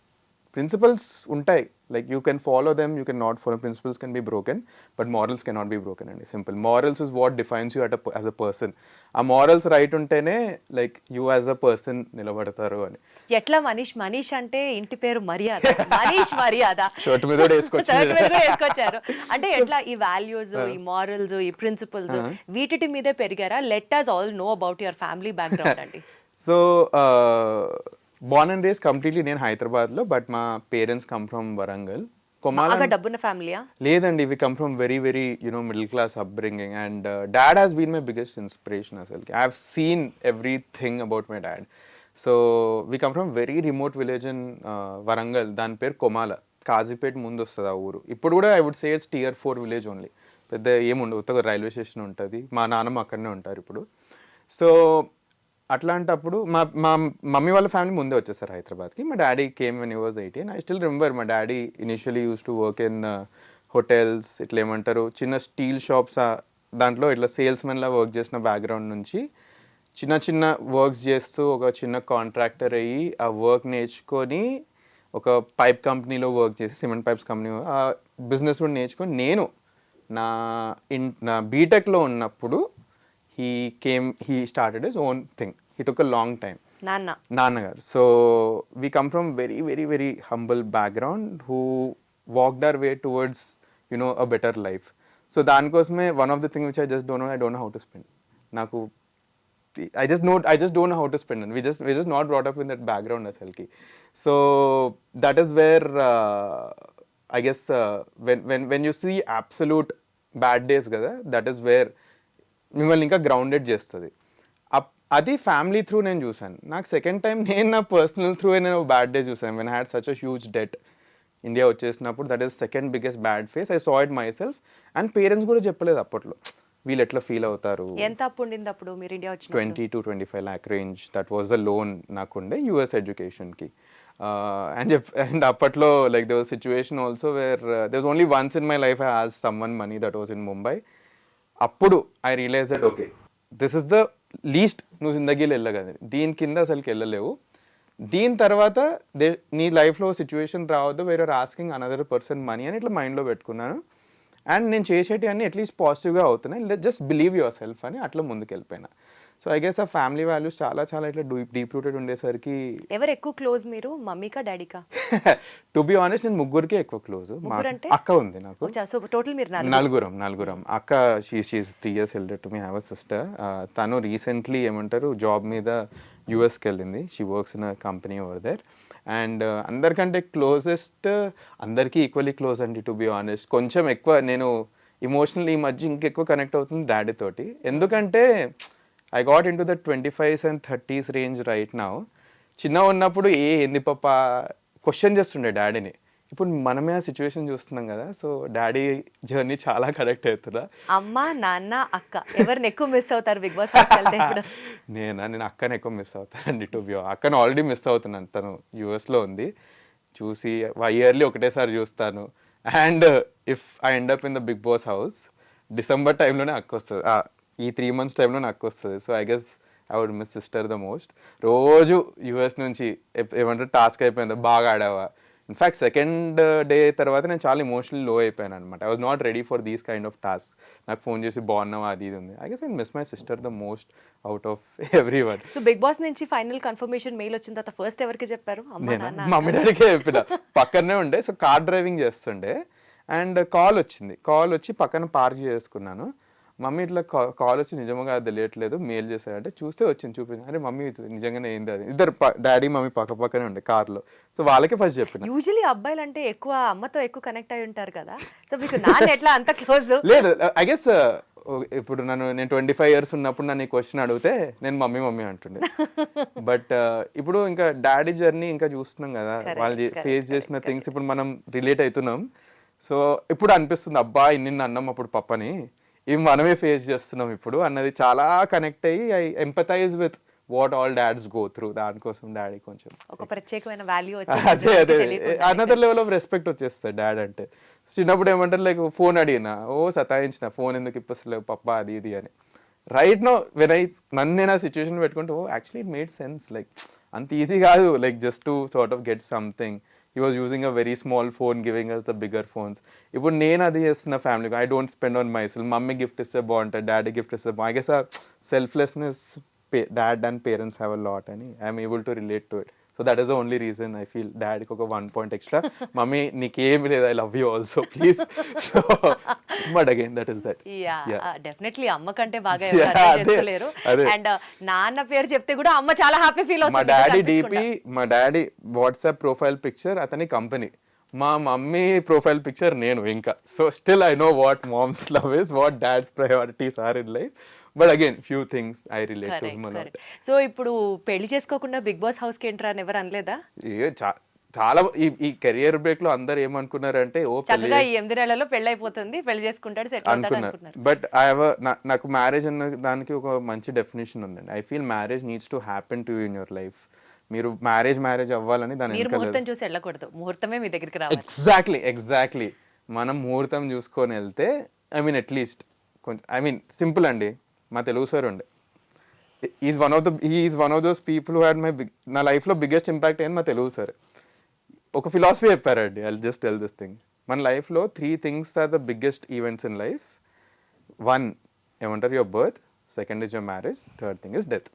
principles ఉంటాయి, like you can follow them, you can not follow. Principles can be broken but morals can not be broken అండి. Simple. Morals is what defines you as a person. ఆ morals right ఉంటేనే like you as a person నిలబడతారు అని. ఎట్లా మనీష్ అంటే ఇంటి పేరు మర్యాద, మనీష్ మర్యాద షర్ట్ మీద వేసుకొచ్చారు అంటే ఎట్లా ఈ వాల్యూస్, ఈ మారల్స్, ఈ ప్రిన్సిపల్స్ వీటి మీదే పెరిగారా? Let us all know about your family background అండి. So born and raised completely నేను హైదరాబాద్లో, బట్ మా పేరెంట్స్ కమ్ ఫ్రమ్ వరంగల్. బాగా డబ్బున్న ఫ్యామిలీయా? లేదండి, we come from very very middle class upbringing, and dad has been my biggest inspiration. అసలుకి I have seen everything about my dad. So we come from very remote village in Warangal, దాని పేరు కొమాల, కాజీపేట ముందు వస్తుంది ఆ ఊరు. ఇప్పుడు కూడా I would say it's Tier 4 village only, పెద్ద ఏముండదు, ఉత్తగా రైల్వే స్టేషన్ ఉంటుంది. మా నాన్నమ్మ అక్కడనే ఉంటారు ఇప్పుడు. సో అట్లాంటప్పుడు మా మా మమ్మీ వాళ్ళ ఫ్యామిలీ ముందే వచ్చేసారు హైదరాబాద్కి. మా daddy came when he was 18. I still remember మా daddy initially use to work in hotels, ఇట్లా ఏమంటారు చిన్న స్టీల్ షాప్స్, దాంట్లో ఇట్లా సేల్స్మెన్లా వర్క్ చేసిన బ్యాక్గ్రౌండ్ నుంచి చిన్న చిన్న వర్క్స్ చేస్తూ ఒక చిన్న కాంట్రాక్టర్ అయ్యి ఆ వర్క్ నేర్చుకొని ఒక పైప్ కంపెనీలో వర్క్ చేసి, సిమెంట్ పైప్స్ కంపెనీ, ఆ బిజినెస్ కూడా నేర్చుకొని నేను నా బీటెక్లో ఉన్నప్పుడు he started his own thing. He took a long time. నాన్నగారు. So we come from very very very humble background who walked our way towards a better life. So దానికోసమే one of the thing which I don't know how to spend. నాకు I just don't know how to spend it. We're just not brought up in that background asalki. So that is where I guess when you see absolute bad days kada, that is where మిమ్మల్ని ఇంకా grounded చేస్తుంది. అది family through నేను చూసాను. నాకు second time నేను నా personal through నేను బ్యాడ్ డే చూసాను. When I had such a huge debt India వచ్చేసినప్పుడు, that is second biggest bad phase. I saw it myself. And parents కూడా చెప్పలేదు అప్పట్లో వీళ్ళు ఎట్లా ఫీల్ అవుతారు. ఎంత అప్పు ఉండింది అప్పుడు మీరు ఇండియా వచ్చిన? 20 to 25 lakh రేంజ్. దట్ వాజ్ ద లోన్ నాకుండే US ఎడ్యుకేషన్కి. అండ్ అప్పట్లో like they was situation also where they was only once in my life I asked someone money, that was in Mumbai. అప్పుడు I realize that okay this is the least నువ్వు జిందగీలో వెళ్ళగలదు, దీని కింద అసలుకి వెళ్ళలేవు. దీని తర్వాత నీ లైఫ్లో సిచ్యువేషన్ రావద్దు వేరే ఆస్కింగ్ అనదర్ పర్సన్ మనీ అని ఇట్లా మైండ్లో పెట్టుకున్నాను. అండ్ నేను చేసేటి అన్నీ అట్లీస్ట్ పాజిటివ్గా అవుతున్నాయి, జస్ట్ బిలీవ్ యువర్ సెల్ఫ్ అని అట్లా ముందుకు వెళ్ళిపోయినా. సో ఐ గెస్ ఆ ఫ్యామిలీ వాల్యూస్ చాలా చాలా ఇట్లా డీప్ రూటెడ్ ఉండేసరికి. ఎవరు ఎక్కువ క్లోజ్ మీరు, మమ్మీకా డాడీకా? టు బి ఆనెస్ట్ నేను ముగ్గురికి ఎక్కువ క్లోజ్. అక్క ఉంది నాకు. సో టోటల్ మీరు నలుగురం. అక్క she is 3 years elder to me. I have a sister. తను రీసెంట్లీ ఏమంటారు జాబ్ మీద యూఎస్కి వెళ్ళింది. She works in a company over there. And అందరికంటే క్లోజెస్ట్, అందరికీ ఈక్వల్లీ క్లోజ్ అండి టు బి ఆనెస్ట్. కొంచెం ఎక్కువ నేను ఇమోషనల్ ఈ మధ్య ఇంకెక్కువ కనెక్ట్ అవుతుంది డాడీ తోటి. ఎందుకంటే I got into the 25s and 30s range right now. చిన్న ఉన్నప్పుడు ఏంది పాప క్వశ్చన్ చేస్తుండే డాడీని. ఇప్పుడు మనమే ఆ సిచ్యువేషన్ చూస్తున్నాం కదా. సో డాడీ జర్నీ చాలా కరెక్ట్ అవుతుందా. అమ్మ నాన్న అక్క ఎవరిని ఎక్కువ మిస్ అవుతారు బిగ్ బాస్? నేను అక్కని ఎక్కువ మిస్ అవుతానండి టు బి. అక్కను ఆల్రెడీ మిస్ అవుతున్నాను, తను యూఎస్లో ఉంది. చూసి ఇయర్లీ ఒకటేసారి చూస్తాను. And if I end up in the Bigg boss house December టైంలోనే అక్క వస్తుంది, ఈ 3 months టైంలో నాకు వస్తుంది. So I guess I would miss sister the most. రోజు యూఎస్ నుంచి ఏమంటారు టాస్క్ అయిపోయింది, బాగా ఆడావా. ఇన్ఫ్యాక్ట్ సెకండ్ డే తర్వాత నేను చాలా ఇమోషనల్లీ లో అయిపోయాను అనమాట. I was not ready for these kind of task. నాకు ఫోన్ చేసి బాగున్నావా అది ఇది ఉంది. I guess I miss my sister the most out of everyone. So Bigg Boss నుంచి ఫైనల్ కన్ఫర్మేషన్ మెయిల్ వచ్చిన తర్వాత ఫస్ట్ ఎవరికి చెప్పారు? మమ్మీ డాడీకే చెప్పిన. పక్కనే ఉండే, సో కార్ డ్రైవింగ్ చేస్తుండే అండ్ కాల్ వచ్చి పక్కన పార్క్ చేసుకున్నాను. మమ్మీ ఇట్లా కాల్ వచ్చి నిజంగా అది తెలియట్లేదు, మెయిల్ చేశారంటే చూస్తే వచ్చింది చూపించింది. అరే మమ్మీ నిజంగానే ఏంది అది. ఇద్దరు డాడీ మమ్మీ పక్క పక్కనే ఉండే కార్లో. సో వాళ్ళకే ఫస్ట్ చెప్పిన. యూజువల్లీ అబ్బాయిలు అంటే ఎక్కువ అమ్మతో ఎక్కువ కనెక్ట్ అయి ఉంటారు కదా. సో మీకు నాన్న ఎట్లా అంత క్లోజ్? లేదు ఐ గెస్ ఇప్పుడు నేను 25 years ఉన్నప్పుడు నన్ను ఈ క్వశ్చన్ అడిగితే నేను మమ్మీ అంటుండే. బట్ ఇప్పుడు ఇంకా డాడీ జర్నీ ఇంకా చూస్తున్నాం కదా, వాళ్ళు ఫేస్ చేసిన థింగ్స్ ఇప్పుడు మనం రిలేట్ అవుతున్నాం. సో ఇప్పుడు అనిపిస్తుంది అబ్బా ఇన్ని అన్నం అప్పుడు పప్పని, ఇవి మనమే ఫేస్ చేస్తున్నాం ఇప్పుడు అన్నది చాలా కనెక్ట్ అయ్యి I empathize with what all dads go through. దానికోసం డాడీ కొంచెం ఒక ప్రత్యేకమైన వాల్యూ, అదే అనదర్ లెవెల్ ఆఫ్ రెస్పెక్ట్ వచ్చేస్తుంది డాడ్ అంటే. చిన్నప్పుడు ఏమంటారు లైక్ ఫోన్ అడిగినా సతాయించిన, ఫోన్ ఎందుకు ఇప్పలేవు పప్ప అది ఇది అని. రైట్ నో వెన్ నన్ను నేను ఆ సిచ్యువేషన్ పెట్టుకుంటే actually it made sense. Like అంత ఈజీ కాదు like just to sort of get something. He was using a very small phone, giving us the bigger phones. ఇప్పుడు నేను అది చేస్తున్న family, I don't spend on myself. Mummy gift ఇస్తే బాగుంటుంది, daddy gift ఇస్తే బాగుంటుంది. I guess uh selflessness dad and parents have a lot అని I'm able to relate to it. So that is the only reason I feel డాడీకి ఒక 1 point extra. Mummy నీకేమి లేదు, I love you also please. So but again that is that. Definitely అమ్మ కంటే బాగా లేరు. And నాన్న పేరు చెప్తే కూడా అమ్మ చాలా హ్యాపీ ఫీల్ అవుతుంది. మా డాడీ డీపీ, మా డాడీ వాట్సాప్ ప్రొఫైల్ పిక్చర్ అతని కంపెనీ, మా మమ్మీ ప్రొఫైల్ పిక్చర్ నేను ఇంకా. So still I know what moms love is, what dads priorities are in life. But again few things I relate to him a lot. So ఇప్పుడు పెళ్లి చేసుకోకుండా big boss house కి enter అని ఎవరు అనలేదా? చాలా ఈ కెరియర్ బ్రేక్ లో అందరు ఏమనుకున్నారంటే ఓ చక్కగా ఈ 8 నెలల్లో పెళ్లి అయిపోతుంది, పెళ్లి చేసుకుంటాడు, సెటిల్ అవుతాడు అనుకున్నారు. బట్ నాకు మ్యారేజ్ అన్న దానికి ఒక మంచి డెఫినేషన్ ఉందండి. I feel marriage needs to happen to in your life. మీరు మ్యారేజ్ అవ్వాలని దాని మీరు ముహూర్తం చూసి వెళ్ళకూడదు, ముహూర్తమే మీ దగ్గరికి రావాలి. ఎగ్జాక్ట్లీ మనం ముహూర్తం చూసుకొని వెళ్తే ఐ మీన్ అట్లీస్ట్ కొంచెం ఐ మీన్ సింపుల్ అండి. మా తెలుగు సార్ ఉండే is one of those people who had నా లైఫ్లో బిగ్గెస్ట్ ఇంపాక్ట్ అయింది మా తెలుగు సార్. ఒక ఫిలాసఫీ చెప్పారండి. I just tell this thing. మన లైఫ్లో 3 things are the biggest events in life. 1 ఏమంటారు your birth, second is your marriage, third thing is death.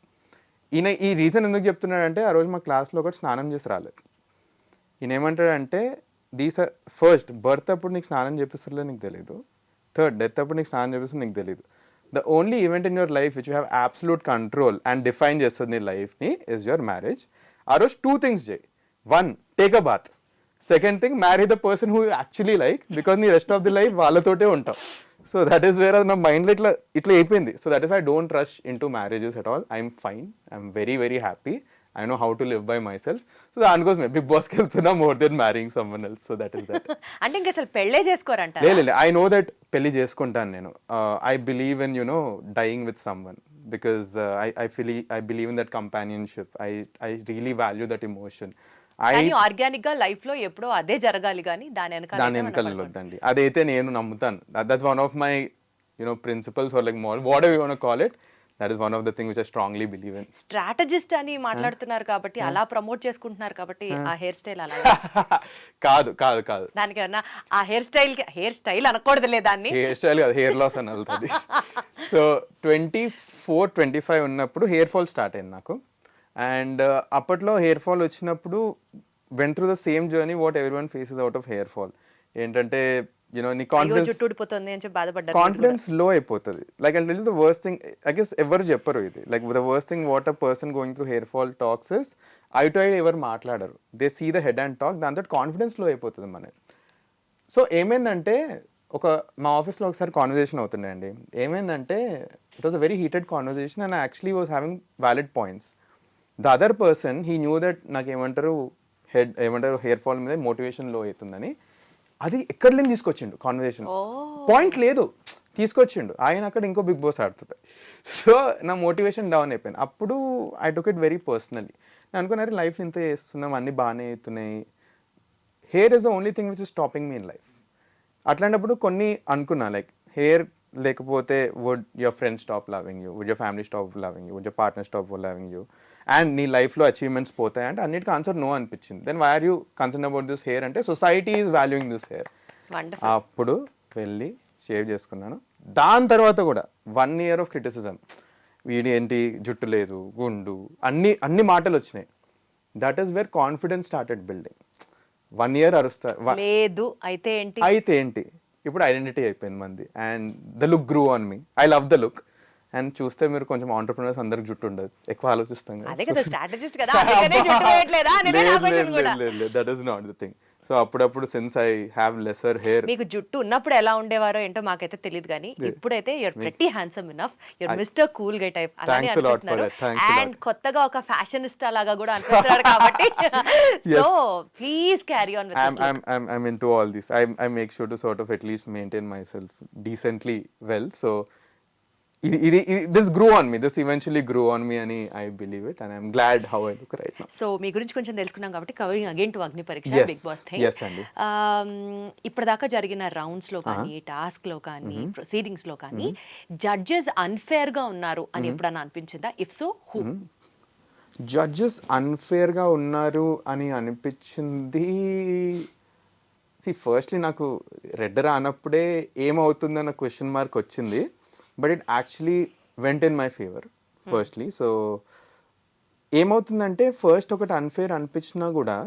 ఈయన ఈ రీజన్ ఎందుకు చెప్తున్నాడంటే ఆ రోజు మా క్లాస్లో ఒకటి స్నానం చేసి రాలేదు. ఈయన ఏమంటాడంటే ఫస్ట్ బర్త్ అప్పుడు నీకు స్నానం చేపిస్తారో నీకు తెలియదు, థర్డ్ డెత్ అప్పుడు నీకు స్నానం చేపిస్తారు నీకు తెలియదు. The only event in your life which you have absolute control and define చేస్తుంది నీ లైఫ్ని ఇస్ యువర్ మ్యారేజ్. ఆ రోజు 2 things చేయి. 1 take a bath, second thing marry the person who actually like, because నీ రెస్ట్ ఆఫ్ ది లైఫ్ వాళ్ళతోటే ఉంటావు. So that is wear నా మైండ్లో ఇట్లా అయిపోయింది. So that is I don't rush in to marriages at all. I'm fine, I'm very happy, I know how to live by my self. So దానికోసమే big బాస్కి వెళ్తున్నా more than మ్యారింగ్ someone else. So that is that. అంటే ఇంక అసలు పెళ్ళే చేసుకోరంట? లేదు, I know that పెళ్లి చేసుకుంటాను నేను. I believe in dying with someone because I believe in that companionship. I really value that emotion. Organic గా లైఫ్ లో ఎప్పుడో అదే జరగాలి కానీ దాని వెనకాల వద్దండి. అదైతే నేను నమ్ముతాను. That's one of my principles are like whatever you want to call it. That is one of the thing which I strongly believe in. Strategist అని మాట్లాడుతున్నారు కాబట్టి, అలా ప్రమోట్ చేసుకుంటున్నారు కాబట్టి ఆ హెయిర్ స్టైల్ అలా కాదు దానికి ఏమన్నా ఆ హెయిర్ స్టైల్ అనకూడదులే, దాన్ని హెయిర్ స్టైల్ కాదు, హెయిర్ లాస్ అని వెళ్తుంది. సో 24-25 ఉన్నప్పుడు హెయిర్ ఫాల్ స్టార్ట్ అయింది నాకు. అండ్ అప్పట్లో హెయిర్ ఫాల్ వచ్చినప్పుడు went through the same journey what everyone faces out of hair fall. ఏంటంటే నీ కాన్ఫిడెన్స్ లో అయిపోతుంది. Like I tell you the worst thing, I guess ఎవరు చెప్పరు ఇది. Like the worst thing what a person going through hair fall talks is eye to eye ఎవరు మాట్లాడరు. They see the head and talk, దాంతో confidence low అయిపోతుంది మనది. So ఏమైందంటే మా ఆఫీస్లో ఒకసారి కాన్వర్జేషన్ అవుతుండే అండి. ఏమైందంటే it was a very heated conversation and actually was having valid points. The other person he knew that నాకు ఏమంటారు హెయిర్ ఫాల్ మీద మోటివేషన్ లో అవుతుందని, అది ఎక్కడ లేని తీసుకొచ్చిండు కాన్వర్జేషన్. పాయింట్ లేదు, తీసుకొచ్చిండు. ఆయన అక్కడ ఇంకో బిగ్ బాస్ ఆడుతుంటాయి. సో నా మోటివేషన్ డౌన్ అయిపోయింది. అప్పుడు I took it very personally. నేను అనుకున్నారు లైఫ్ ఇంత చేస్తున్నాం, అన్నీ బాగానే అవుతున్నాయి, hair is the only thing which is stopping me in life. అట్లాంటప్పుడు కొన్ని అనుకున్నా, లైక్ హెయిర్ లేకపోతే would your friends stop loving you, would your family stop loving you, would your partner stop loving you, and నీ లైఫ్లో achievements పోతాయి అంటే అన్నిటికీ answer no అనిపించింది. Then why are you concern about this hair అంటే society is valuing this hair. అప్పుడు వెళ్ళి shave చేసుకున్నాను. దాని తర్వాత కూడా 1 year ఆఫ్ క్రిటిసిజం, వీడి ఏంటి జుట్టు లేదు, గుండు, అన్ని మాటలు వచ్చినాయి. That is wear confidence started building. 1 year అరుస్తారు, లేదు అయితే ఏంటి, ఇప్పుడు ఐడెంటిటీ అయిపోయింది మంది. And the look గ్రూ on me, I love the look. And చూస్తే మీరు కొంచెం ఆంటర్‌ప్రెన్యూర్స్ అందరికి జుట్టు ఉండదు, ఎక్కువ ఆలోచిస్తాం అదే కదా స్ట్రాటజిస్ట్ కదా, that is not the thing. So అప్పుడప్పుడు since I have lesser hair. మీకు జుట్టు ఉన్నప్పుడు ఎలా ఉండేవారో ఏంటో మాకైతే తెలియదు, కానీ ఇప్పుడైతే you're pretty handsome enough, you're mister cool gay type అలానే అనిపిస్తున్నారు. అండ్ కొత్తగా ఒక ఫ్యాషనిస్టా లాగా కూడా అనిపిస్తున్నారు కాబట్టి so please carry on with this. I'm into all this. I make sure to sort of at least maintain myself decently well. So this grew on me. This eventually grew on me, and I believe it, and I'm glad how I look right now. So మీ గురించి కొంచెం తెలుసుకున్నాం కాబట్టి covering again to అగ్ని పరీక్ష big boss thing. Yes అండి. ఇప్పటిదాకా జరిగిన రౌండ్స్ లో కానీ, టాస్క్ లో కానీ, ప్రొసీడింగ్స్ లో కానీ జడ్జెస్ అన్ఫేర్ గా ఉన్నారు అని ఎప్పుడన్నా అనిపించిందా? If so who? Judges unfair గా ఉన్నారు అని అనిపించింది. ఫస్ట్లీ నాకు రెడ్ రానప్పుడే ఏమవుతుందన్న క్వశ్చన్ మార్క్ వచ్చింది. But it actually went in my favour firstly. So ఏమవుతుందంటే ఫస్ట్ ఒకటి అన్ఫేర్ అనిపించినా కూడా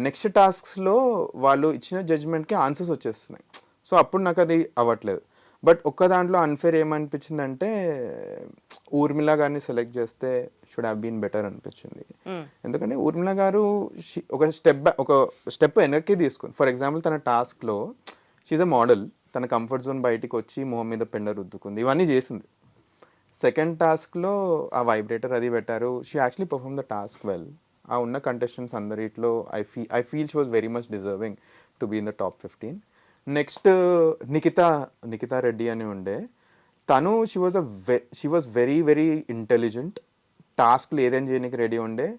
నెక్స్ట్ టాస్క్స్లో వాళ్ళు ఇచ్చిన జడ్జ్మెంట్కి ఆన్సర్స్ వచ్చేస్తున్నాయి. సో అప్పుడు నాకు అది అవ్వట్లేదు. బట్ ఒక్క దాంట్లో అన్ఫేర్ ఏమనిపించిందంటే ఊర్మిళ గారిని సెలెక్ట్ చేస్తే షుడ్ హ్యావ్ బీన్ బెటర్ అనిపించింది. ఎందుకంటే ఊర్మిళ గారు ఒక స్టెప్ వెనక్కి తీసుకుని, ఫర్ ఎగ్జాంపుల్ తన టాస్క్లో షీఈ్ అ మోడల్, తన కంఫర్ట్ జోన్ బయటికి వచ్చి మొహం మీద పెండ రుద్దుకుంది, ఇవన్నీ చేసింది. సెకండ్ టాస్క్లో ఆ వైబ్రేటర్ అది పెట్టారు. She actually perform the task well. ఆ ఉన్న కంటెస్టెంట్స్ అందరిట్లో I feel she was very much deserving to be in the top 15. Next Nikhita Reddy అని ఉండే. తను she was very very intelligent. టాస్క్లు ఏదైనా చేయడానికి రెడీ ఉండే.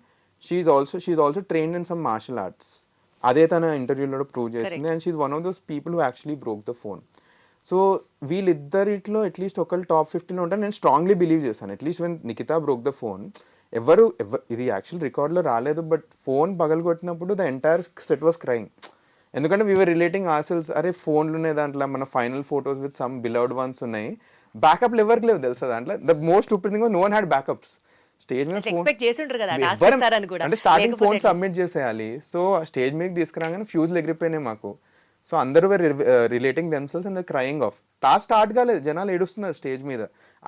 She's also trained in some martial arts. అదే తన ఇంటర్వ్యూలో ప్రూవ్ చేసింది. And she's one of those people who actually broke the phone. So వీళ్ళిద్దరిట్లో అట్లీస్ట్ ఒకళ్ళు టాప్ 15 ఉంటారు నేను స్ట్రాంగ్లీ బిలీవ్ చేస్తాను. At least when Nikhita broke the phone, ఇది యాక్చువల్ రికార్డ్లో రాలేదు, బట్ ఫోన్ పగలగొట్టినప్పుడు the entire set was crying. ఎందుకంటే వీఆర్ రిలేటింగ్ ఆర్సెల్స్, అరే ఫోన్లు ఉన్నాయి దాంట్లో, మన final photos with some beloved ones ఉన్నాయి, బ్యాకప్లు ఎవరికి లేవు తెలుసా దాంట్లో. The most stupid thing no one had backups. Stage మీద ఫోన్ ఎక్స్పెక్ట్ చేసి ఉంటారు కదా టాస్క్ ఇస్తారని కూడా, అంటే స్టార్టింగ్ ఫోన్ లేకపోతే సబ్మిట్ చేసేయాలి. సో స్టేజ్ మీద తీసుకురాగానే ఫ్యూజ్లు ఎగిరిపోయినాయి మాకు. సో అందరూ relating themselves and the crying of. Task start కాలేదు, జనాలు ఏడుస్తున్నారు స్టేజ్ మీద.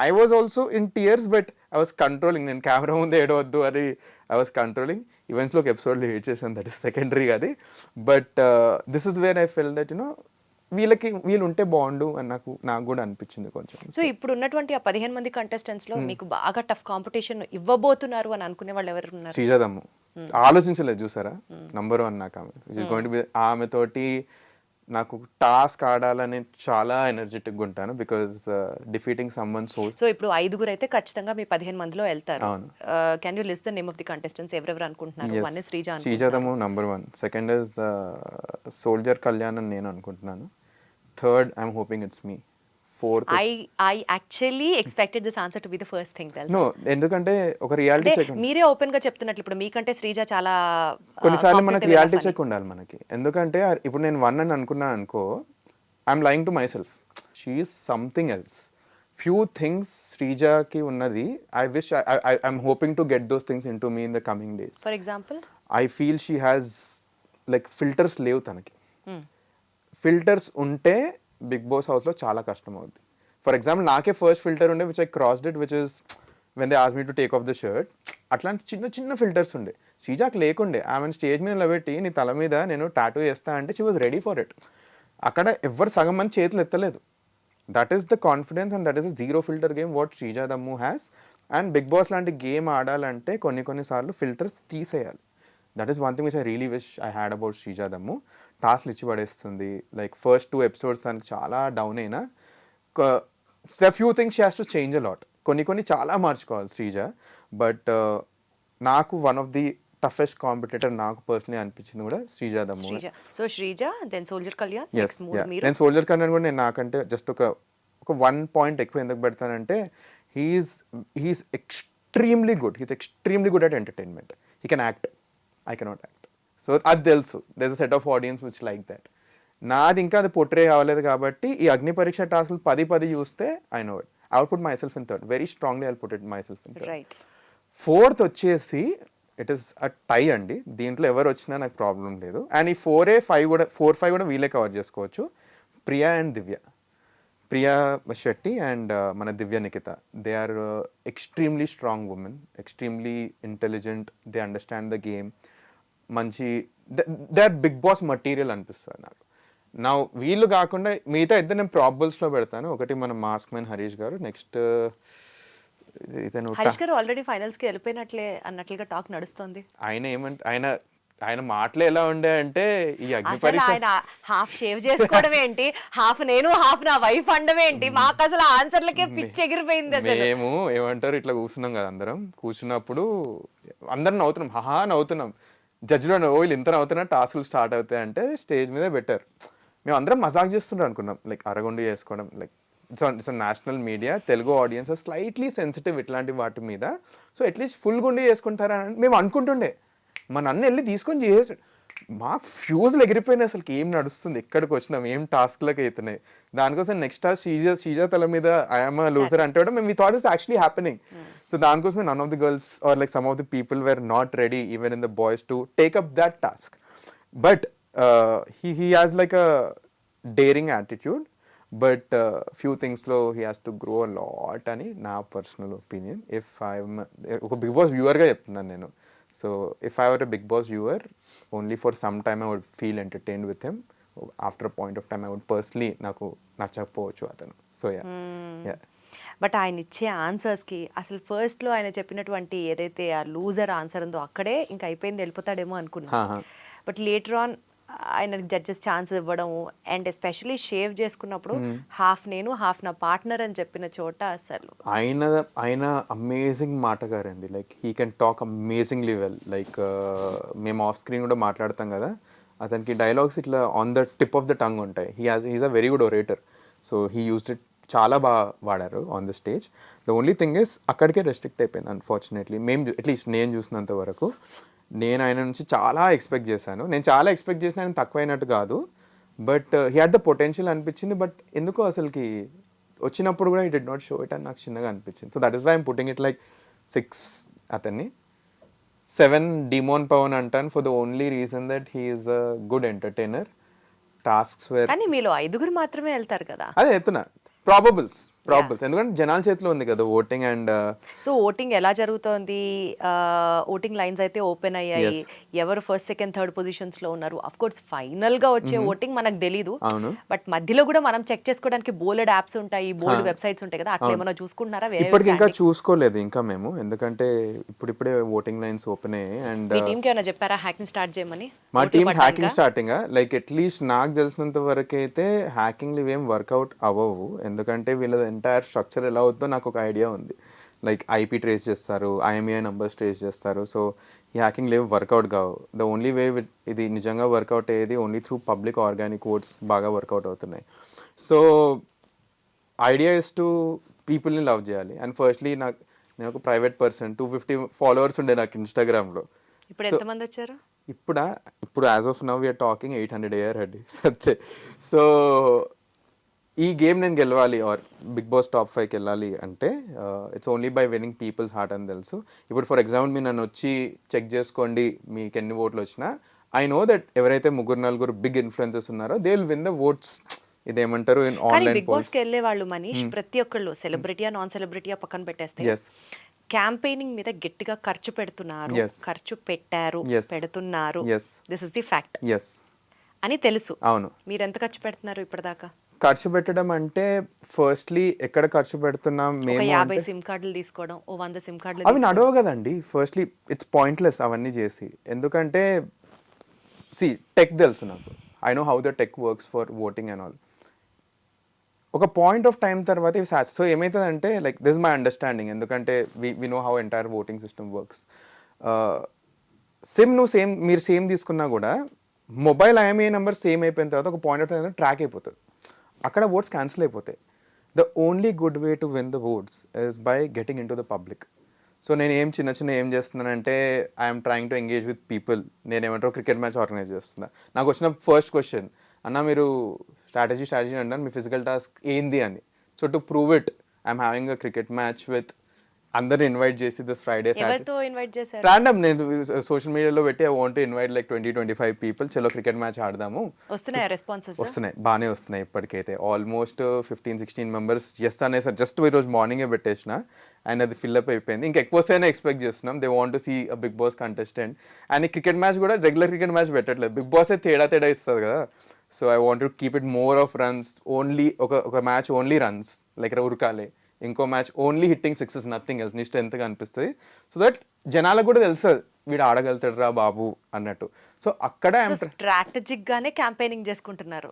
I was also in tears, but I was controlling. నేను కెమెరా ముందు ఏడవద్దు అని ఐ వాజ్ కంట్రోలింగ్. ఈవెంట్స్లో ఒక ఎపిసోడ్లో ఏడ్ చేశాను, దట్ ఈస్ సెకండరీ అది. But this is where I fell that వీళ్ళు ఉంటే బాగుండు అని నాకు కూడా అనిపించింది కొంచెం. సో ఇప్పుడు ఉన్నటువంటి ఆ 15 మంది కంటెస్టెంట్స్ లో మీకు బాగా టఫ్ కాంపిటీషన్ ఇవ్వబోతున్నారు అని అనుకునే వాళ్ళు ఎవరు ఉన్నారు? శ్రీజాదమ్ము ఆలోచించలేదు చూసారా, నంబర్ 1 నాకు ఆమె. Which is going to be, ఆమె తోటి నాకు టాస్క్ ఆడాలని చాలా ఎనర్జెటిక్గా ఉంటాను. బికాస్ డిఫీటింగ్ సమ్వన్ సో ఇప్పుడు 5 అయితే ఖచ్చితంగా మీ 15 మందిలో వెళ్తారు. Can you list the name of the contestants? ఎవరెవరు అనుకుంటున్నారు? One is Sreeja Dammu number 1, second is soldier Kalyan అని నేను అనుకుంటున్నాను, third I'm hoping it's me, fourth I actually expected this answer to be the first thing. No, ఎందుకంటే ఒక reality check. మీరే open గా చెప్తున్నట్లు ఇప్పుడు మీకంటే శ్రీజ చాలా కొన్నిసార్లు మనకి రియాలిటీ చెక్ ఉండాలి మనకి. ఎందుకంటే ఇప్పుడు నేను 1 అని అనుకున్నాను అనుకో, I'm lying to myself. She is something else. Few things శ్రీజాకి ఉన్నది, I'm hoping to get those things into me in the coming days. For example I feel she has like filters లేవు తనకి. Filters ఉంటే big boss హౌస్లో చాలా కష్టం అవుద్ది. For example నాకే ఫస్ట్ ఫిల్టర్ ఉండే which I crossed it, which is when they ask me to take off the shirt. అట్లాంటి చిన్న చిన్న ఫిల్టర్స్ ఉండే. శ్రీజాకి లేకుండే. ఆమెను స్టేజ్ మీద నిలబెట్టి నీ తల మీద నేను టాటూ వేస్తా అంటే she was ready for it. అక్కడ ఎవ్వరు సగం మంది చేతులు ఎత్తలేదు. That is the confidence and that is a zero filter game what శ్రీజాదమ్ము has. And Bigg boss లాంటి గేమ్ ఆడాలంటే కొన్నిసార్లు ఫిల్టర్స్ తీసేయాలి. That is one thing which I really wish I had about శ్రీజాదమ్ము. టాస్క్లు ఇచ్చి పడేస్తుంది. లైక్ ఫస్ట్ 2 ఎపిసోడ్స్ దానికి చాలా down అయినా, few things she has to change a lot. కొన్ని చాలా మార్చుకోవాలి శ్రీజ. బట్ నాకు one of the toughest competitor నాకు పర్సనలీ అనిపించింది కూడా శ్రీజాదమ్ము. So Sreeja, then soldier Kalyan. నేను సోల్జర్ కళ్యాణ్ కూడా నేను నాకంటే జస్ట్ ఒక 1 పాయింట్ ఎక్కువ ఎందుకు పెడతానంటే, he's extremely good. He's extremely good at entertainment. He can act, I cannot act. So అది తెలుసు, there is a set of audience which like that. నాది ఇంకా అది పోర్ట్రే అవ్వలేదు కాబట్టి ఈ అగ్ని పరీక్ష టాస్క్లు 10 చూస్తే I know it. I would put myself in third. Very strongly I will put it myself in third. Fourth వచ్చేసి ఇట్ ఈస్ అ టై అండి. దీంట్లో ఎవరు వచ్చినా నాకు ప్రాబ్లం లేదు. అండ్ ఈ 4-5 కూడా వీళ్ళే కవర్ చేసుకోవచ్చు. ప్రియా అండ్ దివ్య. ప్రియా శెట్టి అండ్ మన Divya Nikhita, they are extremely strong women, extremely intelligent, they understand the game. మంచి they are Bigg Boss material అనిపిస్తుంది నాకు. నా వీళ్ళు కాకుండా మిగతా ఇద్దరు నేను ప్రాబబుల్స్లో పెడతాను. ఒకటి మన మాస్క్ మ్యాన్ హరీష్ గారు, నెక్స్ట్ హరీష్ గారు ఆల్రెడీ ఫైనల్స్కి వెళ్ళిపోయినట్లే అన్నట్లుగా టాక్ నడుస్తుంది. ఆయన మాటలు ఎలా ఉండే అంటే, ఈ అగ్ని పరీక్ష ఆయన హాఫ్ షేవ్ చేసుకోవడం ఏంటి, హాఫ్ నేను హాఫ్ నా వైఫ్ అండడం ఏంటి, మాకు అసలు ఆన్సర్లకే పిచ్చి ఎగిరిపోయింది. మేము ఏమంటారు ఇట్లా కూర్చున్నాం కదా, అందరం కూర్చున్నప్పుడు అందరం నవ్వుతున్నాం, హహా నవ్వుతున్నాం. జడ్జిలో వీళ్ళు ఇంత నవ్వుతున్నా టాస్క్లు స్టార్ట్ అవుతాయి అంటే స్టేజ్ మీద బెటర్. మేము అందరం మజాక్ చేస్తుంటాం అనుకున్నాం, లైక్ అరగుండి చేసుకోవడం. Like it's national media, Telugu audience slightly sensitive ఇట్లాంటి వాటి మీద. సో అట్లీస్ట్ ఫుల్ గుండి చేసుకుంటారని మేము అనుకుంటుండే. మన అన్న వెళ్ళి తీసుకొని చేసాడు. మాకు ఫ్యూజ్లు ఎగిరిపోయినాయి, అసలు ఏం నడుస్తుంది, ఎక్కడికి వచ్చినాం, ఏం టాస్క్లకు అవుతున్నాయి. దానికోసం నెక్స్ట్ టాస్క్ శ్రీజ తల మీద ఐఎమ్ లూజర్ అంటే కూడా మేము thought is actually happening. So దానికోసమే none of the girls are like some of the people were not ready even in the boys to take up that task. But he has like a daring attitude, but few things లో he has to grow a lot అని నా personal opinion. If I'm ఒక big boss వ్యూవర్గా చెప్తున్నాను నేను. So if I were a big boss viewer, only for some time I would feel entertained with him. After point of time I would personally నాకు నచ్చకపోవచ్చు అతను. So yeah. But ఆయన ఇచ్చే ఆన్సర్స్కి అసలు ఫస్ట్లో ఆయన చెప్పినటువంటి ఏదైతే ఆ లూజర్ ఆన్సర్ ఉందో అక్కడే ఇంకా అయిపోయింది వెళ్ళిపోతాడేమో అనుకున్నా. బట్ లేటర్ ఆన్ ఆయన జడ్జెస్ ఛాన్స్ ఇవ్వడం అండ్ ఎస్పెషలీ షేవ్ చేసుకున్నప్పుడు హాఫ్ నేను హాఫ్ నా పార్ట్నర్ అని చెప్పిన చోట అసలు ఆయన ఆయన అమేజింగ్ మాటగారండి. Like he can talk amazingly well. Like మేము ఆఫ్ స్క్రీన్ కూడా మాట్లాడతాం కదా, అతనికి డైలాగ్స్ ఇట్లా on the tip of the tongue ఉంటాయి. He's a very good orator. So he used it చాలా బాగా వాడారు on the stage. The only thing is అక్కడికే రెస్ట్రిక్ట్ అయిపోయింది అన్ఫార్చునేట్లీ. మేము అట్లీస్ట్ నేను చూసినంత వరకు నేను ఆయన నుంచి చాలా ఎక్స్పెక్ట్ చేశాను. నేను చాలా ఎక్స్పెక్ట్ చేసిన ఆయన తక్కువైనట్టు కాదు, but he had the potential అనిపించింది. బట్ ఎందుకో అసలుకి వచ్చినప్పుడు కూడా ఈ డిడ్ నాట్ షో ఇట్ అని నాకు చిన్నగా అనిపించింది. So that is why I'm putting it like 6 అతన్ని. 7 డిమోన్ పవన్ అంటాను for the only reason that he is a good entertainer. Tasks where కానీ మీలో 5 మాత్రమే వెళ్తారు కదా. అదే చెప్తున్నా, ప్రాబబుల్స్ ఎందుకంటే జనాల చేతిలో ఉంది కదా ఓటింగ్. అండ్ సో ఓటింగ్ ఎలా జరుగుతోంది? ఓటింగ్ లైన్స్ అయితే ఓపెన్ అయ్యాయి. ఎవరు ఫస్ట్ సెకండ్ థర్డ్ పొజిషన్స్ లో ఉన్నారు? అఫ్ కోర్స్ ఫైనల్ గా వచ్చే ఓటింగ్ మనకు తెలీదు, బట్ మధ్యలో కూడా మనం చెక్ చేసుకోవడానికి బోలెడ్ యాప్స్ ఉంటాయి, బోల్డ్ వెబ్సైట్స్ ఉంటాయి కదా, అట్లా ఏమైనా చూసుకుంటున్నారా? ఇప్పటికి ఇంకా చూసుకోలేదు ఇంకా మేము, ఎందుకంటే ఇప్పుడిప్పుడే ఓటింగ్ లైన్స్ ఓపెన్ అయ్యాయి. అండ్ మీ టీంకి ఏమైనా చెప్పారా హ్యాకింగ్ స్టార్ట్ చేయమని? మా team hacking starting like at least నాకు తెలిసినంత వరకు అయితే హ్యాకింగ్లు ఇవేం వర్కౌట్ అవ్వవు, ఎందుకంటే వీళ్ళ ఎంటైర్ స్ట్రక్చర్ ఎలా అవుతుందో నాకు ఒక ఐడియా ఉంది. లైక్ ఐపీ ట్రేస్ చేస్తారు, ఐఎంఈఐ నంబర్స్ ట్రేస్ చేస్తారు. సో ఈ హ్యాకింగ్ లేవు, వర్కౌట్ కావు. ద ఓన్లీ వే ఇది నిజంగా వర్కౌట్ అయ్యేది only through public organic votes బాగా వర్కౌట్ అవుతున్నాయి. సో ఐడియా ఇస్ టు పీపుల్ని లవ్ చేయాలి. అండ్ ఫస్ట్లీ నేను ఒక ప్రైవేట్ పర్సన్, 250 ఫాలోవర్స్ ఉండే నాకు ఇన్స్టాగ్రామ్లో. ఇప్పుడు ఎంతమంది వచ్చారు? ఇప్పుడు as of now we are talking 800 అయ్యారు అండి అంతే. సో ఈ గేమ్ నేను గెలవాలి ఆర్ బిగ్ బాస్ టాప్ 5కి వెళ్ళాలి అంటే it's only by winnowing peoples heart అని తెలుసు. ఇప్పుడు ఫర్ ఎగ్జాంపుల్ మీరు నన్ను వచ్చి చెక్ చేసుకోండి మీకు ఎన్ని ఓట్లు వచ్చినా, ఐ నో దట్ ఎవరైతే 3-4 బిగ్ ఇన్ఫ్లుయెన్సర్స్ ఉన్నారో they will win the votes. ఇదేమంటారు ఆన్లైన్ బిగ్ బాస్ కి వెళ్ళే వాళ్ళు మనీష్ ప్రతి ఒక్కళ్ళు సెలబ్రిటీయా నాన్ సెలబ్రిటీయా పక్కన పెట్టేస్తే క్యాంపెయినింగ్ మీద గట్టిగా ఖర్చు పెడుతున్నారు, ఖర్చు పెట్టారు, పెడుతున్నారు, దిస్ ఇస్ ది ఫ్యాక్ట్ అని తెలుసు. అవును. మీరు ఎంత ఖర్చు పెడుతున్నారు ఇప్పటిదాకా? ఖర్చు పెట్టడం అంటే ఫస్ట్లీ ఎక్కడ ఖర్చు పెడుతున్నాం మేము 50 సిమ్ కార్డులు తీసుకోవడం, 100 సిమ్ కార్డులు అవి నడవు కదండి. ఫస్ట్లీ ఇట్స్ పాయింట్లెస్ అవన్నీ చేసి, ఎందుకంటే టెక్ తెలుసు నాకు, I know how the tech works for voting and all. ఒక పాయింట్ ఆఫ్ టైం తర్వాత ఇవి సో ఏమవుతుందంటే లైక్ దిస్ మై అండర్స్టాండింగ్, ఎందుకంటే we know how entire voting system works. SIM మీరు సేమ్ తీసుకున్నా కూడా మొబైల్ ఐఎంఈఐ నెంబర్ సేమ్ అయిపోయిన తర్వాత ఒక పాయింట్ ఆఫ్ టైం ట్రాక్ అయిపోతుంది, అక్కడ ఓట్స్ క్యాన్సిల్ అయిపోతాయి. The only good way to win the oats is by getting in to the public. So నేను ఏం చేస్తున్నానంటే I'm trying to engage with people. నేను ఏమంటారు క్రికెట్ మ్యాచ్ ఆర్గనైజ్ చేస్తున్నా. నాకు వచ్చిన ఫస్ట్ క్వశ్చన్, అన్న మీరు స్ట్రాటజీ అంటారు, మీ ఫిజికల్ టాస్క్ ఏంది అని. So to prove it I'm having a cricket match with అందరిని ఇన్వైట్ చేసి దిస్ ఫ్రైడే రాండమ్ నేను సోషల్ మీడియాలో పెట్టి I want to invite like 20-25 people, చలో క్రికెట్ మ్యాచ్ ఆడదాము. వస్తున్నాయి, బాగానే వస్తున్నాయి ఇప్పటికైతే. ఆల్మోస్ట్ 15-16 మెంబర్స్ ఎస్ అనే సార్ జస్ట్ ఈరోజు మార్నింగే పెట్టేసిన అండ్ అది ఫిల్అప్ అయిపోయింది. ఇంకా ఎక్కువ వస్తేనే ఎక్స్పెక్ట్ చేస్తున్నాం. They want to see a big boss contestant. And ఈ క్రికెట్ మ్యాచ్ కూడా రెగ్యులర్ క్రికెట్ మ్యాచ్ పెట్టట్లేదు, బిగ్ బాసే తేడా ఇస్తుంది కదా. So I want to keep it more of runs only. ఒక మ్యాచ్ ఓన్లీ రన్స్ లైక్ ఉరకాలే, ఇంకో match only hitting sixes, nothing else. నీ స్ట్రెంత్గా అనిపిస్తుంది సో దట్ జనాలకు కూడా తెలుస్తుంది వీడు ఆడగలుగుతాడు రా బాబు అన్నట్టు. సో అక్కడ స్ట్రాటజిక్ గానే క్యాంపెయినింగ్ చేసుకుంటున్నారు,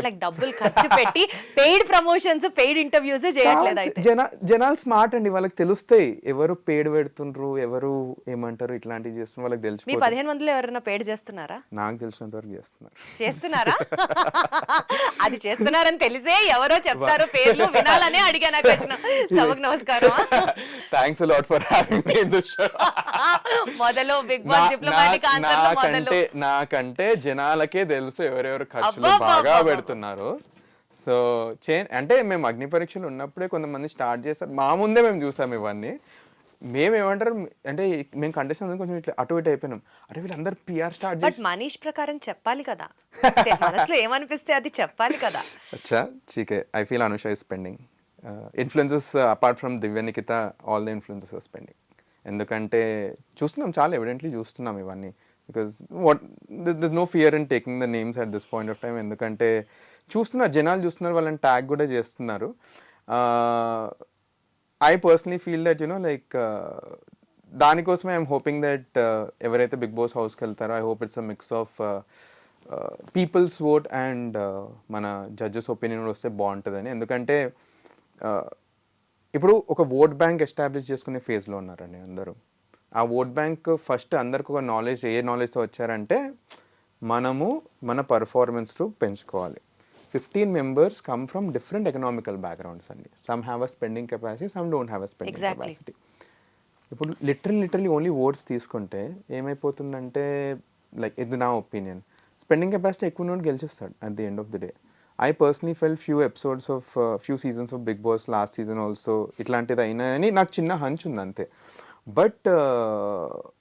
లైక్ డబ్బులు ఖర్చు పెట్టి పెయిడ్ ప్రమోషన్స్ పెయిడ్ ఇంటర్వ్యూస్ చేయట్లేదు. అయితే జనాలు స్మార్ట్ అండి, వాళ్ళకి తెలుస్తాయి ఎవరు పేడ్ పెడుతుండ్రు, ఎవరు ఏమంటారు ఇట్లాంటివి చేస్తున్నారు, వాళ్ళకి తెలుసు. మీ 15 మందిలో ఎవరైనా పేడ్ చేస్తున్నారా? నాకు తెలిసినంత వరకు చేస్తున్నారా? అది చేస్తున్నారని తెలిసే ఎవరో చెప్తారు పేర్లు వినాలనే అడిగాను. సభకు నమస్కారం. Thanks a lot for having me in this show. మొదలు బిగ్ బాస్ డిప్లొమాటిక్ ఆన్సర్లు మొదలు. నాకంటే జనాలకే తెలుసు ఎవరెవరు ఖర్చులు బాగా పెడుతున్నారు. సో అంటే మేము అగ్ని పరీక్షలు ఉన్నప్పుడే కొంతమంది స్టార్ట్ చేస్తారు, మా ముందే మేము చూసాం ఇవన్నీ. మేమేమంటారు అంటే మేము కంటెస్టెంట్ కొంచెం ఇట్లా అటు ఇటు అయిపోయినాం, అరే వీళ్ళందరూ పిఆర్ స్టార్ట్ చేసి మనీష్ ప్రకారం చెప్పాలి కదా, మనసులో ఏమనిపిస్తే అది చెప్పాలి కదా. అచ్చా చీకే, I feel Anusha is spending. Influences apart from Divya Nikhita, all the influences are spending. ఎందుకంటే చూస్తున్నాం, చాలా ఎవిడెంట్లీ చూస్తున్నాం ఇవన్నీ. Because this no fear in taking the names at this point of time. ఎందుకంటే జనాలు చూస్తున్నారు, వాళ్ళని ట్యాగ్ కూడా చేస్తున్నారు. I personally feel that like దానికోసమే ఐఎమ్ హోపింగ్ దట్ ఎవరైతే బిగ్ బాస్ హౌస్కి వెళ్తారో I hope it's a mix of people's vote and మన జడ్జెస్ ఒపీనియన్ వస్తే బాగుంటుందని. ఎందుకంటే ఇప్పుడు ఒక ఓట్ బ్యాంక్ ఎస్టాబ్లిష్ చేసుకునే ఫేజ్లో ఉన్నారండి అందరూ. ఆ ఓట్ బ్యాంక్ ఫస్ట్ అందరికి ఒక నాలెడ్జ్, ఏ నాలెడ్జ్తో వచ్చారంటే మనము మన పర్ఫార్మెన్స్ పెంచుకోవాలి. 15 members come from different economical backgrounds అండి. Some have a spending capacity, some don't have a spending capacity. ఇప్పుడు లిటరలీ ఓన్లీ ఓట్స్ తీసుకుంటే ఏమైపోతుందంటే, లైక్ ఇది నా ఒపీనియన్, స్పెండింగ్ కెపాసిటీ ఎక్కువ ఉన్నోడు గెలిచేస్తాడు at the end of the day. I personally felt few episodes of few seasons of Bigg Boss, last season also ఇట్లాంటిది అయినా అని నాకు చిన్న హంచ్ ఉంది అంతే. బట్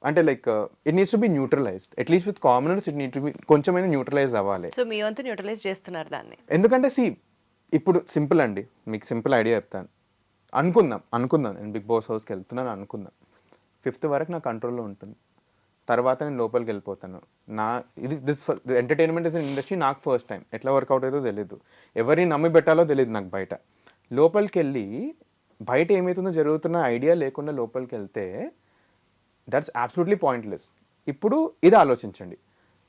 అంటే like it needs to be neutralised, at least with commoners it need to be కొంచెమైనా neutralise అవ్వాలి. సో మీ వంతు న్యూట్రలైజ్ చేస్తున్నారు దాన్ని. ఎందుకంటే ఇప్పుడు సింపుల్ అండి, మీకు సింపుల్ ఐడియా చెప్తాను. అనుకుందాం నేను బిగ్ బాస్ హౌస్కి వెళ్తున్నాను అనుకుందాం. 5th వరకు నా కంట్రోల్లో ఉంటుంది, తర్వాత నేను లోపలికి వెళ్ళిపోతాను. This entertainment is an industry, నాకు ఫస్ట్ టైం ఎట్లా వర్కౌట్ అవుతుందో తెలియదు, ఎవరిని నమ్మి పెట్టాలో తెలియదు నాకు. లోపలికి వెళ్ళి బయట ఏమవుతుందో జరుగుతున్న ఐడియా లేకుండా లోపలికి వెళ్తే దట్స్ అబ్సల్యూట్లీ పాయింట్లెస్. ఇప్పుడు ఇది ఆలోచించండి,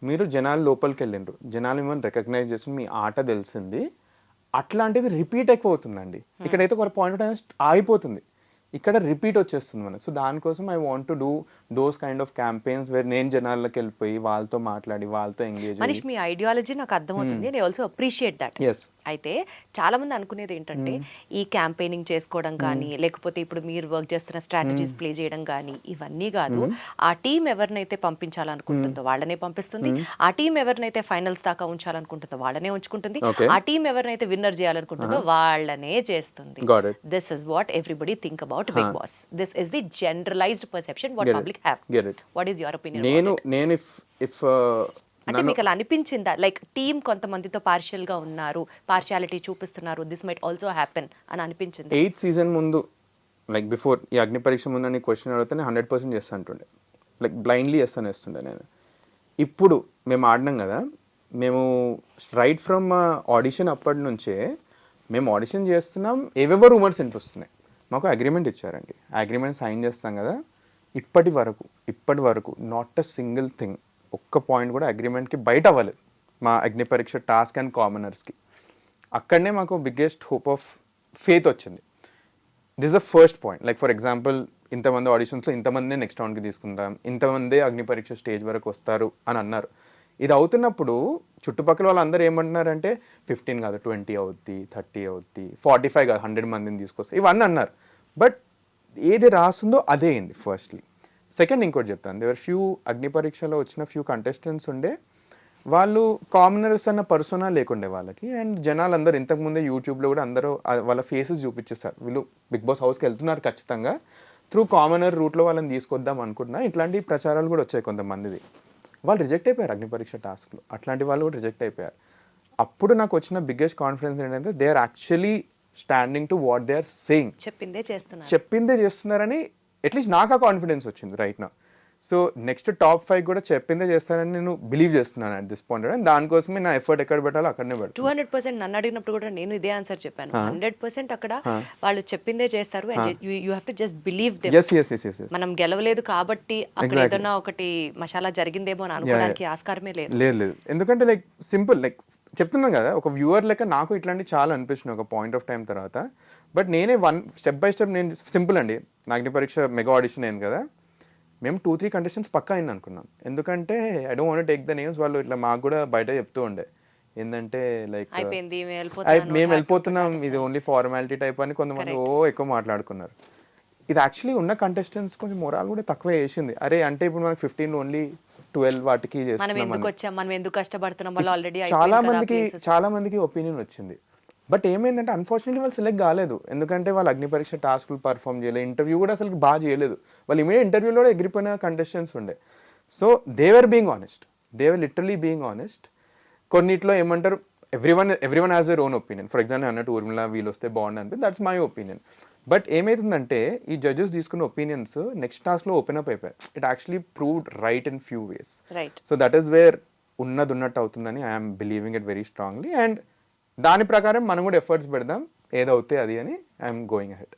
మీరు జనాలు లోపలికి వెళ్ళిండ్రు, జనాలు మిమ్మల్ని రికగ్నైజ్ చేసి మీ ఆట తెలిసింది, అట్లాంటిది రిపీట్ ఎక్కువ అవుతుందండి. ఇక్కడైతే ఒక పాయింట్ టైం ఆగిపోతుంది, ఇక్కడ రిపీట్ వచ్చేస్తుంది మనకు. సో దానికోసం I want to do those kind of campaigns where నేను జనాల్లోకి వెళ్ళిపోయి వాళ్ళతో మాట్లాడి వాళ్ళతో ఎంగేజ్. మనీష్, మీ ఐడియాలజీ నాకు అర్థమవుతుంది, నేను ఆల్సో అప్రిషియేట్ దట్. అయితే చాలా మంది అనుకునేది ఏంటంటే ఈ క్యాంపెయినింగ్ చేసుకోవడం కానీ, లేకపోతే ఇప్పుడు మీరు వర్క్ చేస్తున్న స్ట్రాటజీస్ ప్లే చేయడం కానీ ఇవన్నీ కాదు. ఆ టీం ఎవరినైతే పంపించాలనుకుంటుందో వాళ్ళనే పంపిస్తుంది, ఆ టీం ఎవరినైతే ఫైనల్స్ దాకా ఉంచాలనుకుంటుందో వాళ్ళనే ఉంచుకుంటుంది, ఆ టీం ఎవరినైతే విన్నర్ చేయాలనుకుంటుందో వాళ్ళనే చేస్తుంది. This is what everybody think about Big Boss. This is the generalized perception what public have. What is your opinion about it? నేను if అంటే మీకు అలా అనిపించిందా, లైక్ టీమ్ కొంతమందితో పార్షియల్ గా ఉన్నారు, పార్షియాలిటీ చూపిస్తున్నారు, దిస్ మైట్ ఆల్సో హ్యాపెన్ అని అనిపించింది? 8th సీజన్ ముందు, లైక్ బిఫోర్ ఈ అగ్ని పరీక్ష ముందు నీ క్వశ్చన్ అడిగితే 100% చేస్తా అంటుండే, లైక్ బ్లైండ్లీ చేస్తుండే నేను. ఇప్పుడు మేము ఆడినాం కదా, మేము రైట్ ఫ్రమ్ ఆడిషన్ అప్పటి నుంచే మేము ఆడిషన్ చేస్తున్నాం, ఏవేవో రూమర్స్ వినిపిస్తున్నాయి. మాకు అగ్రిమెంట్ ఇచ్చారండి, అగ్రిమెంట్ సైన్ చేస్తాం కదా, ఇప్పటి వరకు నాట్ అ సింగిల్ థింగ్, ఒక్క పాయింట్ కూడా అగ్రిమెంట్కి బయట అవ్వలేదు మా అగ్ని పరీక్ష టాస్క్ అండ్ కామనర్స్కి. అక్కడనే మాకు బిగ్గెస్ట్ హోప్ ఆఫ్ ఫేత్ వచ్చింది. This the first point. Like for example, ఇంతమంది ఆడిషన్స్లో ఇంతమంది నెక్స్ట్ రౌండ్కి తీసుకుంటాం, ఇంతమంది అగ్ని పరీక్ష స్టేజ్ వరకు వస్తారు అని అన్నారు. ఇది అవుతున్నప్పుడు చుట్టుపక్కల వాళ్ళందరూ ఏమంటున్నారంటే 15 కాదు 20 అవుద్ది, 30 అవుద్ది, 45 కాదు 100 మందిని తీసుకొస్తారు, ఇవన్నీ అన్నారు. బట్ ఏది రాస్తుందో అదే అయింది ఫస్ట్లీ. సెకండ్ ఇంకోటి చెప్తాను, దేవర్ ఫ్యూ అగ్ని పరీక్షలో వచ్చిన ఫ్యూ కంటెస్టెంట్స్ ఉండే, వాళ్ళు కామనర్స్ అన్న పర్సోనా లేకుండే వాళ్ళకి. అండ్ జనాలు అందరూ ఇంతకుముందే యూట్యూబ్లో కూడా అందరూ వాళ్ళ ఫేసెస్ చూపించేస్తారు, వీళ్ళు బిగ్ బాస్ హౌస్కి వెళ్తున్నారు ఖచ్చితంగా, త్రూ కామనర్ రూట్లో వాళ్ళని తీసుకొద్దాం అనుకుంటున్నా. ఇట్లాంటి ప్రచారాలు కూడా వచ్చాయి కొంతమందిది. వాళ్ళు రిజెక్ట్ అయిపోయారు అగ్ని పరీక్ష టాస్క్లో, అట్లాంటి వాళ్ళు కూడా రిజెక్ట్ అయిపోయారు. అప్పుడు నాకు వచ్చిన బిగ్గెస్ట్ కాన్ఫిడెన్స్ ఏంటంటే they are actually standing to what they are saying, చెప్పిందే చేస్తున్నారని అట్లీస్ట్ నాకు ఆ కాన్ఫిడెన్స్ వచ్చింది రైట్ నా. సో నెక్స్ట్ టాప్ 5 కూడా చెప్పిందే చేస్తానని నేను బిలీవ్ చేస్తున్నాను అట్ దిస్ పాయింట్. అండ్ దానికోసమే నా ఎఫర్ట్ ఎక్కడ పెట్టాలో అక్కడనే పెడతాను. 200% నన్ను అడిగినప్పుడు కూడా నేను ఇదే ఆన్సర్ చెప్పాను, 100% అక్కడ వాళ్ళు చెప్పిందే చేస్తారు. And you have to just believe them. మనం గెలవలేదు కాబట్టి అక్కడ ఏదైనా ఒకటి మసాలా జరిగిందేమో అని అనుకోవడానికి ఆస్కారమే లేదు. ఎందుకంటే లైక్ సింపుల్, లైక్ చెప్తున్నాను కదా, ఒక వ్యూవర్ లెక్క నాకు ఇట్లాంటివి చాలా అనిపిస్తుంది ఒక పాయింట్ ఆఫ్ టైం తర్వాత. బట్ నేనే స్టెప్ బై స్టెప్ నేను సింపుల్ అండి, నా అగ్ని పరీక్ష మెగా ఆడిషన్ అయింది కదా, మేము 2-3 కంటెస్టెంట్స్ పక్కా అయింది అనుకున్నాం. ఎందుకంటే I don't want take the names, వాళ్ళు ఇట్లా మాకు కూడా బయట చెప్తూ ఉండే ఏంటంటే లైక్ మేము వెళ్ళిపోతున్నాం, ఇది ఓన్లీ ఫార్మాలిటీ టైప్ అని కొంతమంది ఎక్కువ మాట్లాడుకున్నారు. ఇది యాక్చువల్లీ ఉన్న కంటెస్టెంట్స్ కొంచెం మొరాల్ కూడా తక్కువ వేసింది. అరే అంటే ఇప్పుడు మనకి 15 ఓన్లీ 12 వాటికి చాలా మందికి ఒపీనియన్ వచ్చింది. బట్ ఏమైందంటే అన్ఫార్చునేట్లీ వాళ్ళు సెలెక్ట్ కాలేదు, ఎందుకంటే వాళ్ళు అగ్ని పరీక్ష టాస్క్లు పర్ఫామ్ చేయలేదు, ఇంటర్వ్యూ కూడా అసలు బాగా చేయలేదు. వాళ్ళు ఇమీడియట్ ఇంటర్వ్యూలో కూడా ఎగిరిపోయిన కంటెస్టెంట్స్ ఉండే. So they were being honest, they were literally being honest. కొన్నిట్లో ఏమంటారు, everyone has their own opinion. For example అన్నట్టు ఊర్మిళ వీళ్ళు వస్తే బాగుండు అనిపి, దట్స్ మై ఒపీనియన్. బట్ ఏమవుతుందంటే ఈ జడ్జెస్ తీసుకున్న ఒపీనియన్స్ నెక్స్ట్ టాస్క్లో ఓపెన్ అప్ అయిపోయాయి. It actually proved right in few ways. So that is wear ఉన్నట్టు అవుతుందని I'm believing it very strongly. And దాని ప్రకారం మనం కూడా ఎఫర్ట్స్ పెడదాం, ఏదవుతే అది అని ఐఎమ్ గోయింగ్ అహెడ్.